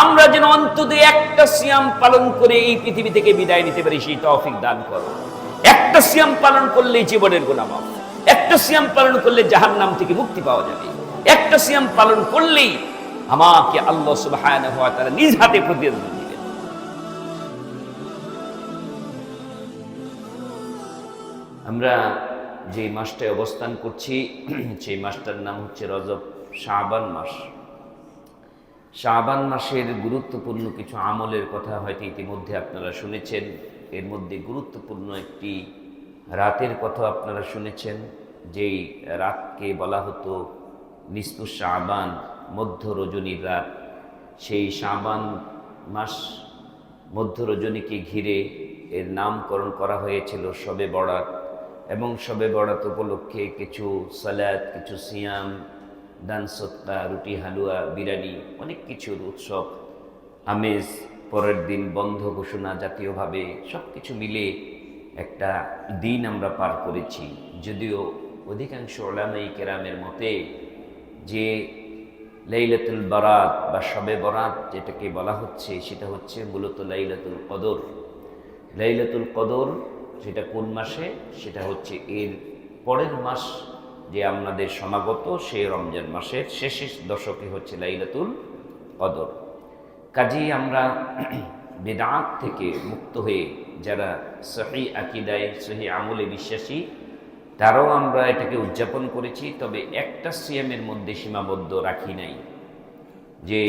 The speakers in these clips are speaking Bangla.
আমরা যেন অন্তত একটা সিয়াম পালন করে এই পৃথিবী থেকে বিদায় নিতে পারি, সেই তৌফিক দান করো। একটা সিয়াম পালন করলেই জীবনের গুনাহ মাফ, একটা সিয়াম পালন করলে জাহান্নাম থেকে মুক্তি পাওয়া যাবে, একটা সিয়াম পালন করলেই আমাকে আল্লাহ সুবহানাহু ওয়া তাআলা নিজ হাতে প্রতিদান দিবেন। আমরা যে মাসটায় অবস্থান করছি সেই মাসটার নাম হচ্ছে রজব, শাবান মাস। শাবান মাসের গুরুত্বপূর্ণ কিছু আমলের কথা হয়তো ইতিমধ্যে আপনারা শুনেছেন। এর মধ্যে গুরুত্বপূর্ণ একটি রাতের কথা আপনারা শুনেছেন, যেই রাতকে বলা হতো নিসফু শাবান, মধ্য রজনীর রাত। সেই শাবান মাস মধ্য রজনীকে ঘিরে এর নামকরণ করা হয়েছিল শবে বরাত, এবং শবে বরাত উপলক্ষে কিছু সালাত, কিছু সিয়াম, দান সদকা, রুটি হালুয়া, বিরিয়ানি, অনেক কিছুর উৎসব আমেজ, পরের দিন বন্ধ ঘোষণা জাতীয়ভাবে সব কিছু মিলে একটা দিন আমরা পার করেছি। যদিও অধিকাংশ উলামায়ে কেরামের মতে যে লাইলাতুল বারাত বা শবে বরাত যেটাকে বলা হচ্ছে সেটা হচ্ছে মূলত লাইলাতুল কদর। লাইলাতুল কদর সেটা কোন মাসে? সেটা হচ্ছে এর পরের মাস যে আমাদের সমাগত, সেই রমজান মাসের শেষের দশকে হচ্ছে লাইলাতুল কদর। কাজেই আমরা বিদআত থেকে মুক্ত হয়ে যারা সহিহ আকীদায় সহিহ আমলে বিশ্বাসী, তারাও আমরা এটাকে উদযাপন করেছি। তবে একটা সিয়ামের মধ্যে সীমাবদ্ধ রাখি নাই, যে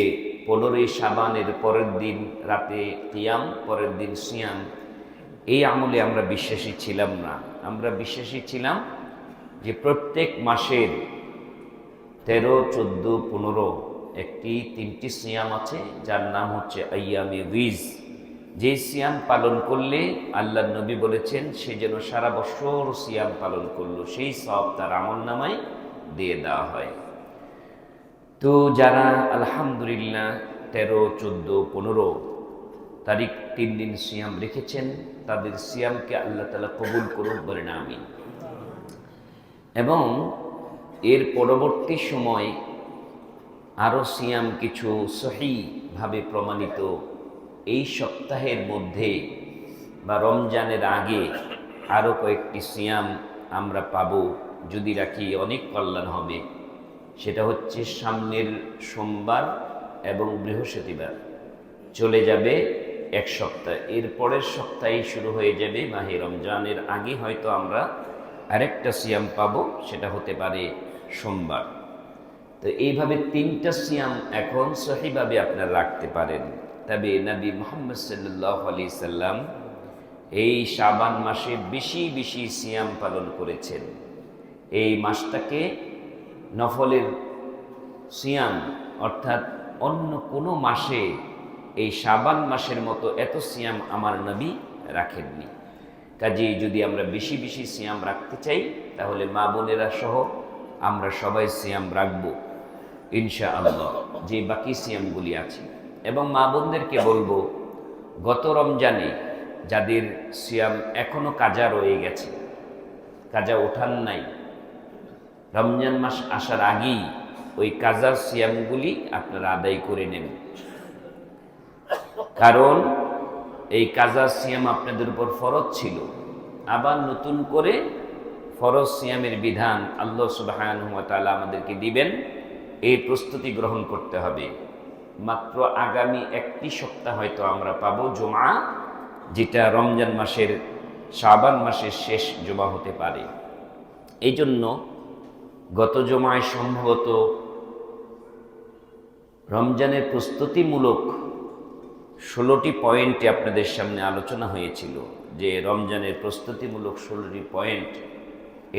15ই শাবানের পরের দিন রাতে কিয়াম, পরের দিন সিয়াম। এই আমলে আমরা বিশ্বাসী ছিলাম না। আমরা বিশ্বাসী ছিলাম যে প্রত্যেক মাসের 13, 14, 15 তিনটি সিয়াম আছে, যার নাম হচ্ছে আইয়ামে বীজ। যে সিয়াম পালন করলে আল্লাহ নবী বলেছেন সে যেন সারা বছর সিয়াম পালন করলো, সেই সওয়াব তার আমলনামায় দিয়ে দেওয়া হয়। তো যারা আলহামদুলিল্লাহ 13, 14, 15 তারিখ 3 দিন সিয়াম রেখেছেন, তাদের সিয়ামকে আল্লাহ তাআলা কবুল করুন, বলেন আমিন। এবং এর পরবর্তী সময় আরও সিয়াম কিছু সহিভাবে প্রমাণিত এই সপ্তাহের মধ্যে বা রমজানের আগে আরও কয়েকটি সিয়াম আমরা পাব। যদি রাখি অনেক কল্যাণ হবে। সেটা হচ্ছে সামনের সোমবার এবং বৃহস্পতিবার, চলে যাবে এক সপ্তাহ। এর পরের সপ্তাহেই শুরু হয়ে যাবে মাহে রমজানের আগে হয়তো আমরা আরেকটা সিয়াম পাব, সেটা হতে পারে সোমবার। তো এইভাবে 3টা সিয়াম এখন সহিভাবে আপনারা রাখতে পারেন। তবে নবী মুহাম্মদ সাল্লাল্লাহু আলাইহি সাল্লাম এই শাবান মাসে বেশি বেশি সিয়াম পালন করেছেন। এই মাসটাকে নফলের সিয়াম, অর্থাৎ অন্য কোনো মাসে এই শাবান মাসের মতো এত সিয়াম আমার নবী রাখেননি। কাজেই যদি আমরা বেশি বেশি সিয়াম রাখতে চাই, তাহলে মা বোনেরা সহ আমরা সবাই সিয়াম রাখব ইনশাআল্লাহ, যে বাকি সিয়ামগুলি আছে। এবং মা বোনদেরকে বলবো, গত রমজানে যাদের সিয়াম এখনো কাজা রয়ে গেছে, কাজা ওঠান নাই, রমজান মাস আসার আগেই ওই কাজা সিয়ামগুলি আপনারা আদায় করে নেন। কারণ এই কাজা সিয়াম আপনাদের উপর ফরজ ছিল, আবার নতুন করে ফরজ সিয়ামের বিধান আল্লাহ সুবহানাহু ওয়া তাআলা আমাদেরকে দিবেন। এই প্রস্তুতি গ্রহণ করতে হবে। মাত্র আগামী একটি সপ্তাহ হয়তো আমরা পাবো জুমা, যেটা রমজান মাসের শাবান মাসের শেষ জুমা হতে পারে। এই জন্য গত জুমায় সম্ভবত রমজানের প্রস্তুতিমূলক 16টি পয়েন্টে আপনাদের সামনে আলোচনা হয়েছিল, যে রমজানের প্রস্তুতিমূলক 16টি পয়েন্ট,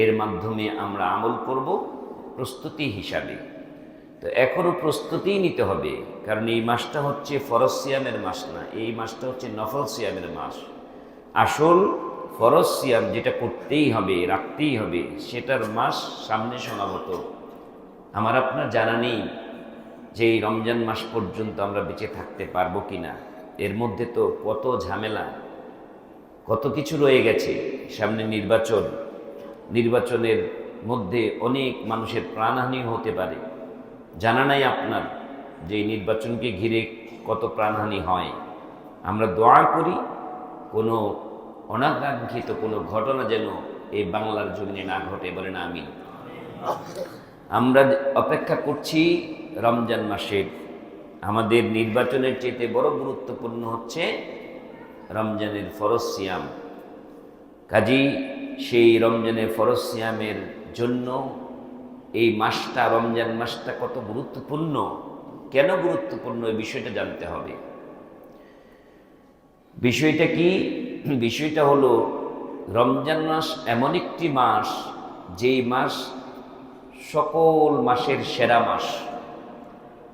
এর মাধ্যমে আমরা আমল করব প্রস্তুতি হিসাবে। তো এখনও প্রস্তুতিই নিতে হবে, কারণ এই মাসটা হচ্ছে ফরজ সিয়ামের মাস না, এই মাসটা হচ্ছে নফল সিয়ামের মাস। আসল ফরজ সিয়াম যেটা করতেই হবে, রাখতেই হবে, সেটার মাস সামনে সমাগত। আমার আপনার জানা নেই যে এই রমজান মাস পর্যন্ত আমরা বেঁচে থাকতে পারবো কিনা। এর মধ্যে তো কত ঝামেলা, কত কিছু রয়ে গেছে। সামনে নির্বাচন, নির্বাচনের মধ্যে অনেক মানুষের প্রাণহানি হতে পারে। জানা নাই আপনার যে নির্বাচনকে ঘিরে কত প্রাণহানি হয়। আমরা দোয়া করি কোনো অনাকাঙ্ক্ষিত কোনো ঘটনা যেন এই বাংলার জমিনে না ঘটে, বলেন আমিন। আমরা অপেক্ষা করছি রমজান মাসের। আমাদের নির্বাচনের চেয়ে বড় গুরুত্বপূর্ণ হচ্ছে রমজানের ফরজ সিয়াম। কাজী সেই রমজানের ফরজ সিয়ামের জন্য এই মাসটা, রমজান মাসটা কত গুরুত্বপূর্ণ, কেন গুরুত্বপূর্ণ এই বিষয়টা জানতে হবে। বিষয়টা কি? বিষয়টা হলো রমজান মাস এমন একটি মাস, যেই মাস সকল মাসের সেরা মাস।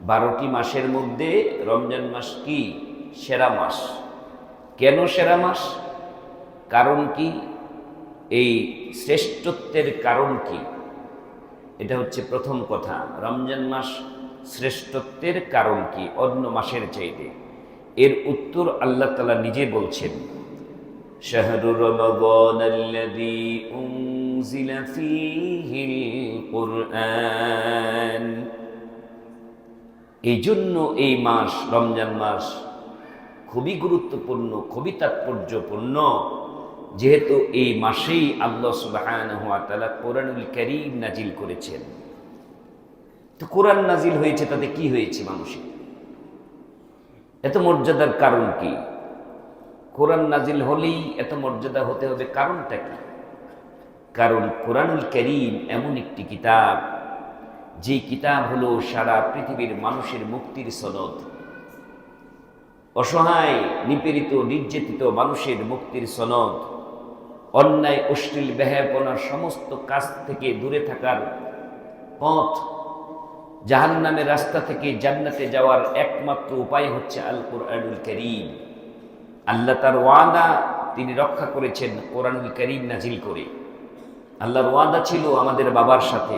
12টি মাসের মধ্যে রমজান মাস কি সেরা মাস। কেন সেরা মাস? কারণ কি? এই শ্রেষ্ঠত্বের কারণ কি? এটা হচ্ছে প্রথম কথা। রমজান মাস শ্রেষ্ঠত্বের কারণ কি অন্য মাসের চাইতে? এর উত্তর আল্লাহ তাআলা নিজে বলছেন, শাহরু রমাদানাল্লাযী উনজিলা ফীহিল কুরআন। এই জন্য এই মাস, রমজান মাস খুবই গুরুত্বপূর্ণ, খুবই তাৎপর্যপূর্ণ, যেহেতু এই মাসেই আল্লাহ সুবহানাহু ওয়া তাআলা কোরআনুল কারীম নাজিল করেছেন। তো কোরআন নাজিল হয়েছে, তাতে কি হয়েছে? মানুষের এত মর্যাদার কারণ কি? কোরআন নাজিল হলেই এত মর্যাদা হতে হবে, কারণটা কি? কারণ কোরআনুল কারীম এমন একটি কিতাব, যে কিতাব হলো সারা পৃথিবীর মানুষের মুক্তির সনদ। অসহায়, নিপীড়িত, নির্যাতিত মানুষের মুক্তির সনদ। অন্যায়, অশ্লীল, বেহায়াপনার সমস্ত কাজ থেকে দূরে থাকার পথ। জাহান্নামের রাস্তা থেকে জান্নাতে যাওয়ার একমাত্র উপায় হচ্ছে আল কোরআনুল কারীম। আল্লাহ তার ওয়াদা তিনি রক্ষা করেছেন কোরআনুল কারীম নাজিল করে। আল্লাহর ওয়াদা ছিল আমাদের বাবার সাথে,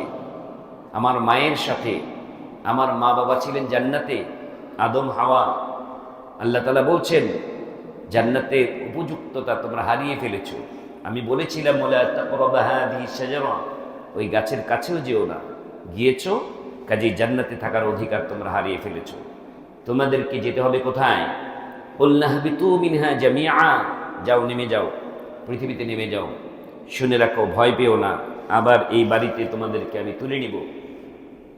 আমার মায়ের সাথে। আমার মা বাবা ছিলেন জান্নাতে, আদম হাওয়া। আল্লাহ তাআলা বলছেন, জান্নাতের উপযুক্ততা তোমরা হারিয়ে ফেলেছো। আমি বলেছিলাম ওয়ালা তাকরাবা হাযিহি শাজারা, ওই গাছের কাছেও যেও না, গিয়েছো, কাজেই জান্নাতে থাকার অধিকার তোমরা হারিয়ে ফেলেছো। তোমাদেরকে যেতে হবে কোথায়? কুলনা হাবিতু মিনহা জামিআ, যাও, নেমে যাও, পৃথিবীতে নেমে যাও। শুনে রাখো, ভয় পেও না, আবার এই বাড়িতে তোমাদেরকে আমি তুলে নিব।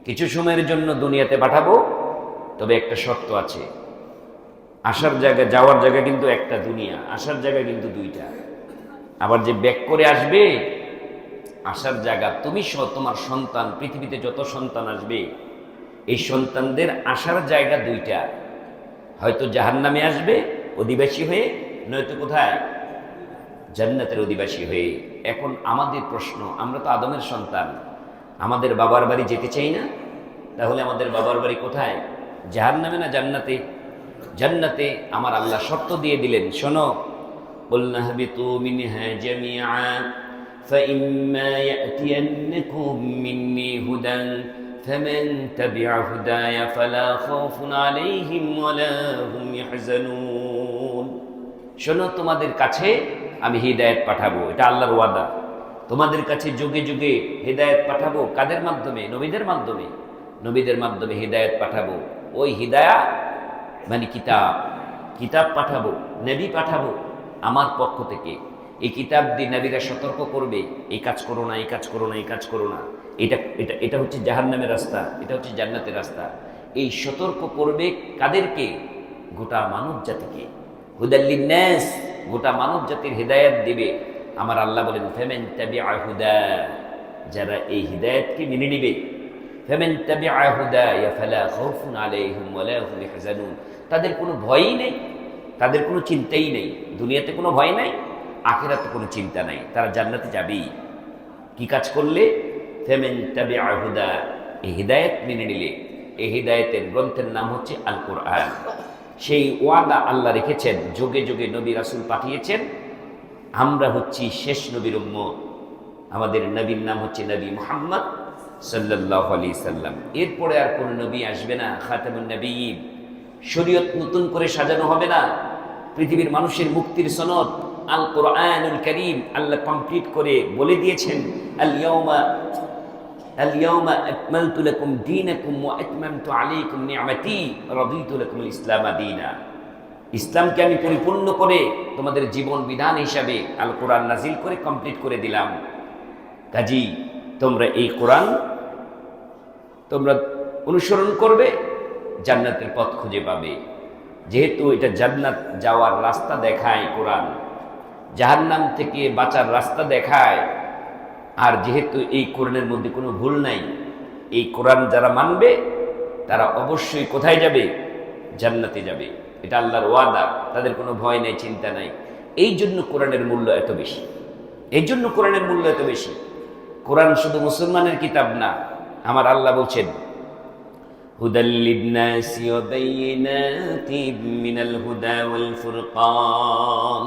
কিছু সময়ের জন্য দুনিয়াতে পাঠাবো, তবে একটা শর্ত আছে। আসার জায়গা, যাওয়ার জায়গা কিন্তু একটা, দুনিয়া। আসার জায়গা কিন্তু দুইটা। আবার যে ব্যাক করে আসবে, আসার জায়গা তুমি সহ তোমার সন্তান, পৃথিবীতে যত সন্তান আসবে, এই সন্তানদের আসার জায়গা দুইটা। হয়তো জাহান্নামে আসবে অধিবাসী হয়ে, নয়তো কোথায়? জান্নাতের অধিবাসী হয়ে। এখন আমাদের প্রশ্ন, আমরা তো আদমের সন্তান, আমাদের বাবার বাড়ি যেতে চাই না? তাহলে আমাদের বাবার বাড়ি কোথায়? জাহান্নামে না জান্নাতে? জান্নাতে। আমার আল্লাহ শর্ত দিয়ে দিলেন, শোনো, কুলনা হাবিতু মিনহা জামিআ ফাইম্মা ইয়াতিয়ান্নাকুম মিন্নী হুদান ফামান তাবিআ হুদায়া ফালা খাউফুন আলাইহিম ওয়ালা হুম ইয়াহজানুন। শোনো, তোমাদের কাছে আমি হিদায়াত পাঠাবো, এটা আল্লাহর ওয়াদা। তোমাদের কাছে যুগে যুগে হিদায়াত পাঠাবো। কাদের মাধ্যমে? নবীদের মাধ্যমে। নবীদের মাধ্যমে হিদায়াত পাঠাবো। ওই হিদায়াত মানে কিতাব, কিতাব পাঠাবো, নবী পাঠাবো আমার পক্ষ থেকে। এই কিতাব দিয়ে নবীরা সতর্ক করবে, এই কাজ করো না, এই কাজ করো না, এই কাজ করো না, এটা এটা এটা হচ্ছে জাহান্নামের রাস্তা, এটা হচ্ছে জান্নাতের রাস্তা। এই সতর্ক করবে কাদেরকে? গোটা মানব জাতিকে। হুদাল লিন্নাস, গোটা মানব জাতির হিদায়াত দিবে। আমার আল্লাহ বলেন, ফামান তাবিআ হুদা, যারা এই হিদায়াতকে মেনে নিবে, ফামান তাবিআ হুদায়া ফালা খাউফুন আলাইহিম ওয়ালা হুম ইয়াহজানুন, তাদের কোনো ভয়ই নেই, তাদের কোনো চিন্তাই নেই। দুনিয়াতে কোনো ভয় নাই, আখিরাতে কোনো চিন্তা নাই, তারা জান্নাতে যাবেই। কি কাজ করলে? ফামান তাবিআ হুদা, এই হিদায়াত মেনে নিলে। এই হিদায়াতের গ্রন্থের নাম হচ্ছে আল কোরআন। সেই ওয়াদা আল্লাহ রেখেছেন, যুগে যুগে নবী রাসূল পাঠিয়েছেন। আমরা হচ্ছি শেষ নবীর উম্মত। আমাদের নবীর নাম হচ্ছে নবী মুহাম্মদ সাল্লাল্লাহু আলাইহি সাল্লাম। এরপরে আর কোন নবী আসবে না, খাতামুন নবিয়্যিন। শরীয়ত নতুন করে সাজানো হবে না। পৃথিবীর মানুষের মুক্তির সনদ আল কোরআনুল কারীম আল্লাহ কমপ্লিট করে বলে দিয়েছেন, আল ইয়াউমা আল-ইয়াওমা আকমালতু লাকুম দীনাকুম ওয়া আতমামতু আলাইকুম নি'মাতি ওয়া রাদিতু লাকুমুল ইসলামা দীনা। ইসলামকে আমি পরিপূর্ণ করে তোমাদের জীবন বিধান হিসাবে আল কোরআন নাজিল করে কমপ্লিট করে দিলাম। কাজী তোমরা এই কোরআন তোমরা অনুসরণ করবে, জান্নাতের পথ খুঁজে পাবে। যেহেতু এটা জান্নাত যাওয়ার রাস্তা দেখায় কোরআন, জাহান্নাম থেকে বাঁচার রাস্তা দেখায়, আর যেহেতু এই কোরআনের মধ্যে কোনো ভুল নাই, এই কোরআন যারা মানবে তারা অবশ্যই কোথায় যাবে? জান্নাতে যাবে। এটা আল্লাহর ওয়াদা, তাদের কোনো ভয় নেই, চিন্তা নাই। এই জন্য কোরআনের মূল্য এত বেশি, এই জন্য কোরআনের মূল্য এত বেশি। কোরআন শুধু মুসলমানের কিতাব না, আমার আল্লাহ বলছেন হুদাল লিন-নাসি ওয়া বাইয়িনাতিন মিনাল হুদা ওয়াল ফুরকান।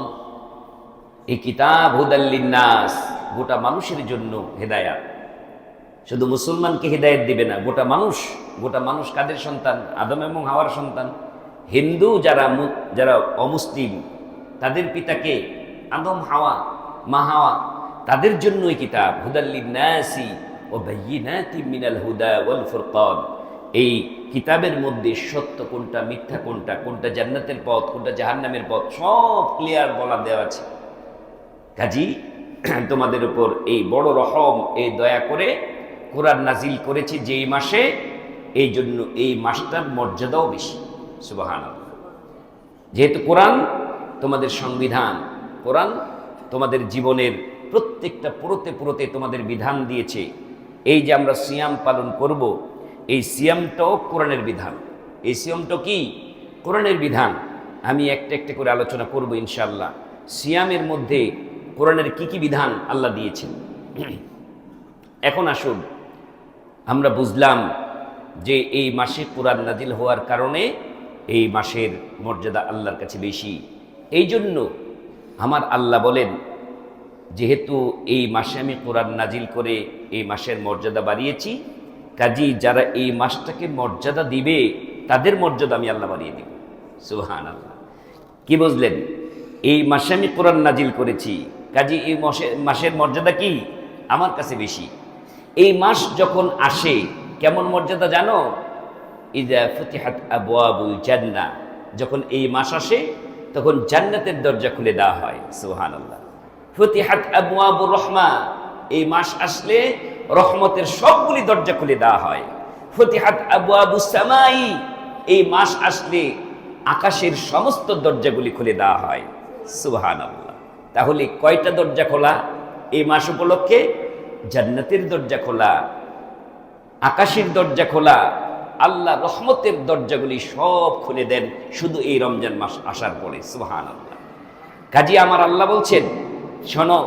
এই কিতাব হুদাল লিন-নাস, গোটা মানুষের জন্য হেদায়াত। শুধু মুসলমানকে হেদায়েত দিবে না, গোটা মানুষ। গোটা মানুষ কাদের সন্তান? আদম এবং হাওয়ার সন্তান। হিন্দু যারা অমুসলিম, তাদের পিতাকে আদম হাওয়া, মা হাওয়া, তাদের জন্য এই কিতাব হুদাল লিন-নাসি ওয়া বাইয়িনাতিন মিনাল হুদা ওয়াল ফুরকান। এই কিতাবের মধ্যে সত্য কোনটা, মিথ্যা কোনটা, কোনটা জান্নাতের পথ, কোনটা জাহান্নামের পথ, সব ক্লিয়ার বলা দেওয়া আছে। কাজী তোমাদের উপর এই বড় রহম, এই দয়া করে কোরআন নাজিল করেছি যেই মাসে, এই জন্য এই মাসটার মর্যাদাও বেশি। সুবহানাল্লাহ। যেহেতু কোরআন তোমাদের সংবিধান, কোরআন তোমাদের জীবনের প্রত্যেকটা পুরোতে পুরোতে তোমাদের বিধান দিয়েছে। এই যে আমরা সিয়াম পালন করব, এই সিয়ামটাও কোরআনের বিধান। এই সিয়ামটা কি? কোরআনের বিধান। আমি একটা একটা করে আলোচনা করব ইনশাআল্লাহ। সিয়ামের মধ্যে কোরআনের কি কি বিধান আল্লাহ দিয়েছেন। এখন আসুন, আমরা বুঝলাম যে এই মাসে কোরআন নাজিল হওয়ার কারণে এই মাসের মর্যাদা আল্লাহর কাছে বেশি। এই জন্য আমার আল্লাহ বলেন, যেহেতু এই মাসে আমি কোরআন নাজিল করে এই মাসের মর্যাদা বাড়িয়েছি, কাজী যারা এই মাসটাকে মর্যাদা দিবে তাদের মর্যাদা আমি আল্লাহ বাড়িয়ে দিব। সুবহানাল্লাহ। কি বুঝলেন? এই মাসে আমি কোরআন নাজিল করেছি, কাজী এই মাসের মর্যাদা কি? আমার কাছে বেশি। এই মাস যখন আসে কেমন মর্যাদা জানো? ইযা ফুতিহাত আবওয়াবুল জান্নাহ, যখন এই মাস আসে তখন জান্নাতের দরজা খুলে দেওয়া হয়। সুবহানাল্লাহ। ফুতিহাত আবওয়াবুর রহমা, এই মাস আসলে রহমতের সবগুলি দরজা খুলে দেওয়া হয়। ফুতিহাত আবওয়াবুস সামাই, এই মাস আসলে আকাশের সমস্ত দরজাগুলি খুলে দেওয়া হয়। সুবহানাল্লাহ। তাহলে কয়টা দরজা খোলা এই মাস উপলক্ষে? জান্নাতের দরজা খোলা, আকাশের দরজা খোলা, আল্লাহ রহমতের দরজাগুলি সব খুলে দেন শুধু এই রমজান মাস আসার পরে। সুবহানাল্লাহ। কাজী আমার আল্লাহ বলছেন, শোনো,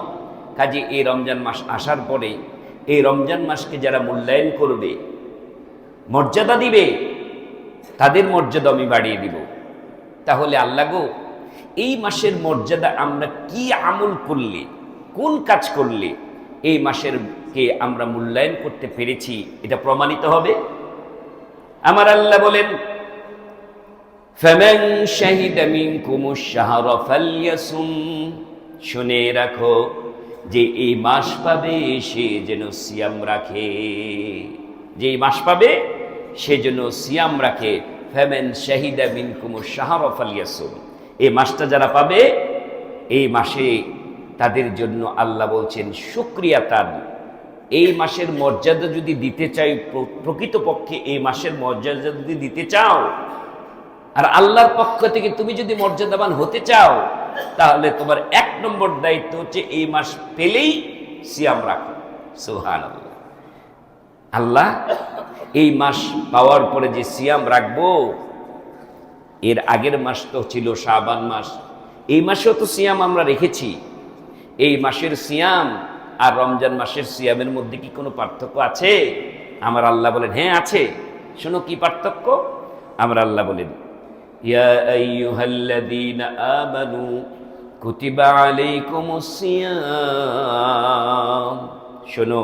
কাজী এই রমজান মাস আসার পরে এই রমজান মাসকে যারা মূল্যায়ন করবে, মর্যাদা দিবে, তাদের মর্যাদা আমি বাড়িয়ে দিব। তাহলে আল্লাহ গো, এই মাসের মর্যাদা আমরা কি আমল করলে, কোন কাজ করলে এই মাসের কে আমরা মূল্যায়ন করতে পেরেছি এটা প্রমাণিত হবে। আমার আল্লাহ বলেন, ফামান শাহিদা মিনকুমুশ শাহরা ফালইয়াসুম, শুনে রাখো যে এই মাস পাবে সে যেন সিয়াম রাখে। যে এই মাস পাবে সে যেন সিয়াম রাখে। ফামান শাহিদা মিনকুমুশ শাহরা ফালইয়াসুম, এই মাসটা যারা পাবে এই মাসে তাদের জন্য আল্লাহ বলছেন শুকরিয়া তান। এই মাসের মর্যাদা যদি দিতে চাই, প্রকৃতপক্ষে এই মাসের মর্যাদা যদি দিতে চাও আর আল্লাহর পক্ষ থেকে তুমি যদি মর্যাদাবান হতে চাও, তাহলে তোমার 1 নম্বর দায়িত্ব হচ্ছে এই মাস পেলেই সিয়াম রাখো। সুবহানাল্লাহ। আল্লাহ এই মাস পাওয়ার পরে যে সিয়াম রাখবো, এর আগের মাস তো ছিল শাবান মাস, এই মাসেও তো সিয়াম আমরা রেখেছি। এই মাসের সিয়াম আর রমজান মাসের সিয়ামের মধ্যে কি কোনো পার্থক্য আছে? আমার আল্লাহ বলেন, হ্যাঁ আছে। শোনো কি পার্থক্য। আমার আল্লাহ বলেন, ইয়া আইয়ুহাল্লাযীনা আমানু কুতিবা আলাইকুমুস সিয়াম। শোনো,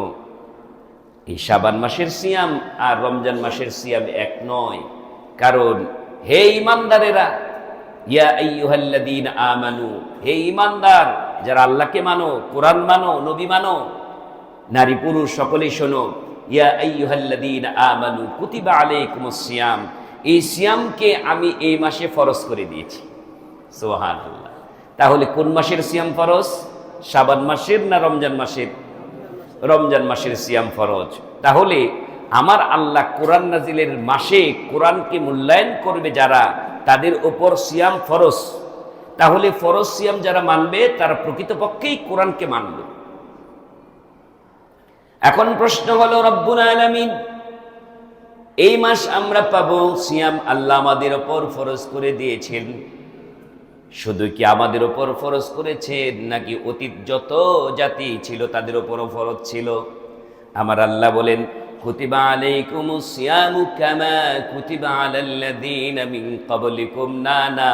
এই শাবান মাসের সিয়াম আর রমজান মাসের সিয়াম এক নয়। কারণ হে ঈমানদারেরা, ইয়া আইয়ুহাল্লাযীনা আমানু, হে ঈমানদার যারা আল্লাহকে মানো, কোরআন মানো, নবী মানো, নারী পুরুষ সকলেই শোনো, ইয়া আইয়ুহাল্লাযীনা আমানু কুতিবা আলাইকুমুস সিয়াম, এই সিয়ামকে আমি এই মাসে ফরজ করে দিয়েছি। সুবহানাল্লাহ। তাহলে কোন মাসের সিয়াম ফরজ? শাবান মাসের না রমজান মাসের? রমজান মাসের সিয়াম ফরজ। তাহলে আমার আল্লাহ কোরআন নাজিলের মাসে কোরআনকে মূল্যায়ন করবে যারা, তাদের উপর সিয়াম ফরজ। তাহলে ফরজ সিয়াম যারা মানবে তারা প্রকৃতপক্ষেই কোরআনকে মানবে। এখন প্রশ্ন হলো, রব্বুল আলামিন এই মাস আমরা পাবো, সিয়াম আল্লাহ আমাদের উপর ফরজ করে দিয়েছেন। শুধু কি আমাদের উপর ফরজ করেছেন, নাকি অতীত যত জাতি ছিল তাদের উপরও ফরজ ছিল? আমার আল্লাহ বলেন, কুতিবা আলাইকুমুস সিয়ামু কামা কুতিবা আলাল্লাযীনা মিন ক্বাবলিকুম। না না,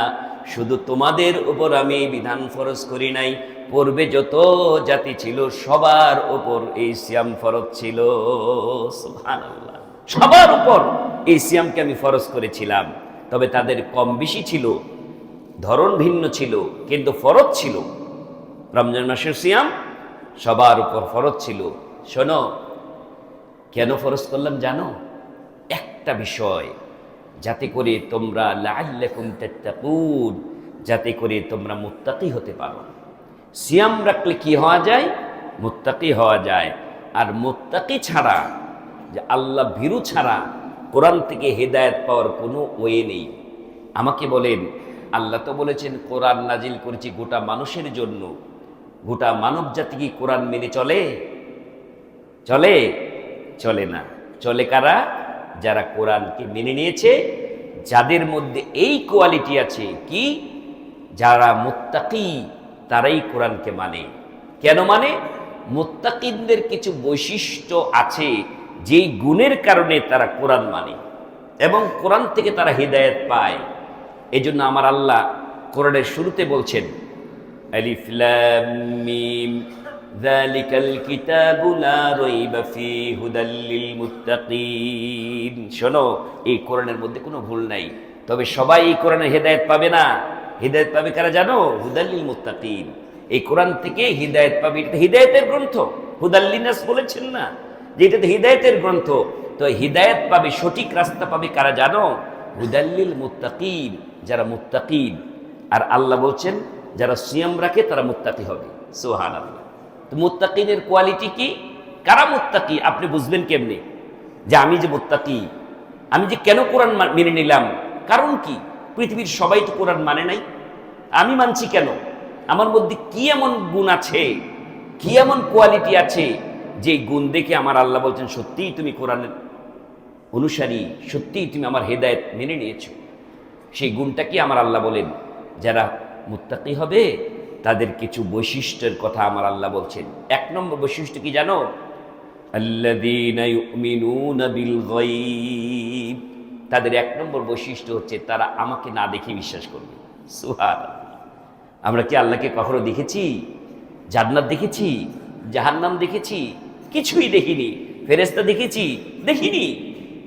শুধু তোমাদের উপর আমি বিধান ফরজ করি নাই, পূর্বে যত জাতি ছিল সবার উপর এই সিয়াম ফরজ ছিল। সুবহানাল্লাহ। সবার উপর এই সিয়ামকে আমি ফরজ করেছিলাম, তবে তাদের কম বেশি ছিল, ধরন ভিন্ন ছিল, কিন্তু ফরজ ছিল। রমজান মাসের সিয়াম সবার উপর ফরজ ছিল। শোনো, কেন ফরজ করলাম জানো? একটা বিষয়, যাতে করে তোমরা লাআল্লাকুম তাত্তাকুন, যাতে করে তোমরা মুত্তাকি হতে পারো। সিয়াম রাখলে কি হওয়া যায়? মুত্তাকি হওয়া যায়। আর মুত্তাকি ছাড়া, যে আল্লাহ ভীরু ছাড়া কোরআন থেকে হেদায়েত পাওয়ার কোনো ওয়ে নেই। আমাকে বলেন, আল্লাহ তো বলেছেন কোরআন নাজিল করেছি গোটা মানুষের জন্য। গোটা মানব জাতি কি কোরআন মেনে চলে? চলে? চলে না। চলে কারা? যারা কোরআনকে মেনে নিয়েছে, যাদের মধ্যে এই কোয়ালিটি আছে, কি? যারা মুত্তাকি তারাই কোরআনকে মানে। কেন মানে? মুত্তাকিনদের কিছু বৈশিষ্ট্য আছে, যেই গুণের কারণে তারা কোরআন মানে এবং কোরআন থেকে তারা হিদায়াত পায়। এজন্য আমার আল্লাহ কোরআনের শুরুতে বলছেন, আলিফ লাম মিম যালিকাল কিতাবু লা রাইবা ফীহি হুদাল লিল মুত্তাকিন। শোনো, এই কোরআনের মধ্যে কোনো ভুল নাই, তবে সবাই এই কোরআনের হেদায়েত পাবে না। হেদায়েত পাবে কারা জানো? হুদাল লিল মুত্তাকিন। এই কোরআন থেকে হিদায়াত পাবে। এটা হিদায়াতের গ্রন্থ। হুদাল লিনাস বলেছেন না যে এটা তো হিদায়াতের গ্রন্থ? তো হিদায়াত পাবে, সঠিক রাস্তা পাবে কারা জানো? হুদাল লিল মুত্তাকিন, যারা মুত্তাকিন। আর আল্লাহ বলছেন যারা সিয়াম রাখে তারা মুত্তাকি হবে। সুবহানাল্লাহ। তো মুত্তাকিনের কোয়ালিটি কি? কারা মুত্তাকি আপনি বুঝবেন কেমনে যে আমি যে মুত্তাকি? আমি যে কেন কোরআন মেনে নিলাম, কারণ কি? পৃথিবীর সবাই তো কোরআন মানে নাই, আমি মানছি কেন? আমার মধ্যে কি এমন গুণ আছে, কি এমন কোয়ালিটি আছে, যে গুণ দেখে আমার আল্লাহ বলছেন সত্যিই তুমি কোরআনের অনুসারী, সত্যিই তুমি আমার হেদায়েত মেনে নিয়েছো। সেই গুণটা কি? আমার আল্লাহ বলেন যারা মুত্তাকি হবে তাদের কিছু বৈশিষ্ট্যের কথা আমার আল্লাহ বলছেন। এক নম্বর বৈশিষ্ট্য কি জানো? আল্লাযীনা ইউমিনুনা বিল গায়ব। তাদের এক নম্বর বৈশিষ্ট্য হচ্ছে তারা আমাকে না দেখে বিশ্বাস করবে। সুবহানাল্লাহ। আমরা কি আল্লাহকে কখনো দেখেছি? জান্নাত দেখেছি? জাহান্নাম দেখেছি? কিছুই দেখিনি। ফেরেশতা দেখেছি? দেখিনি।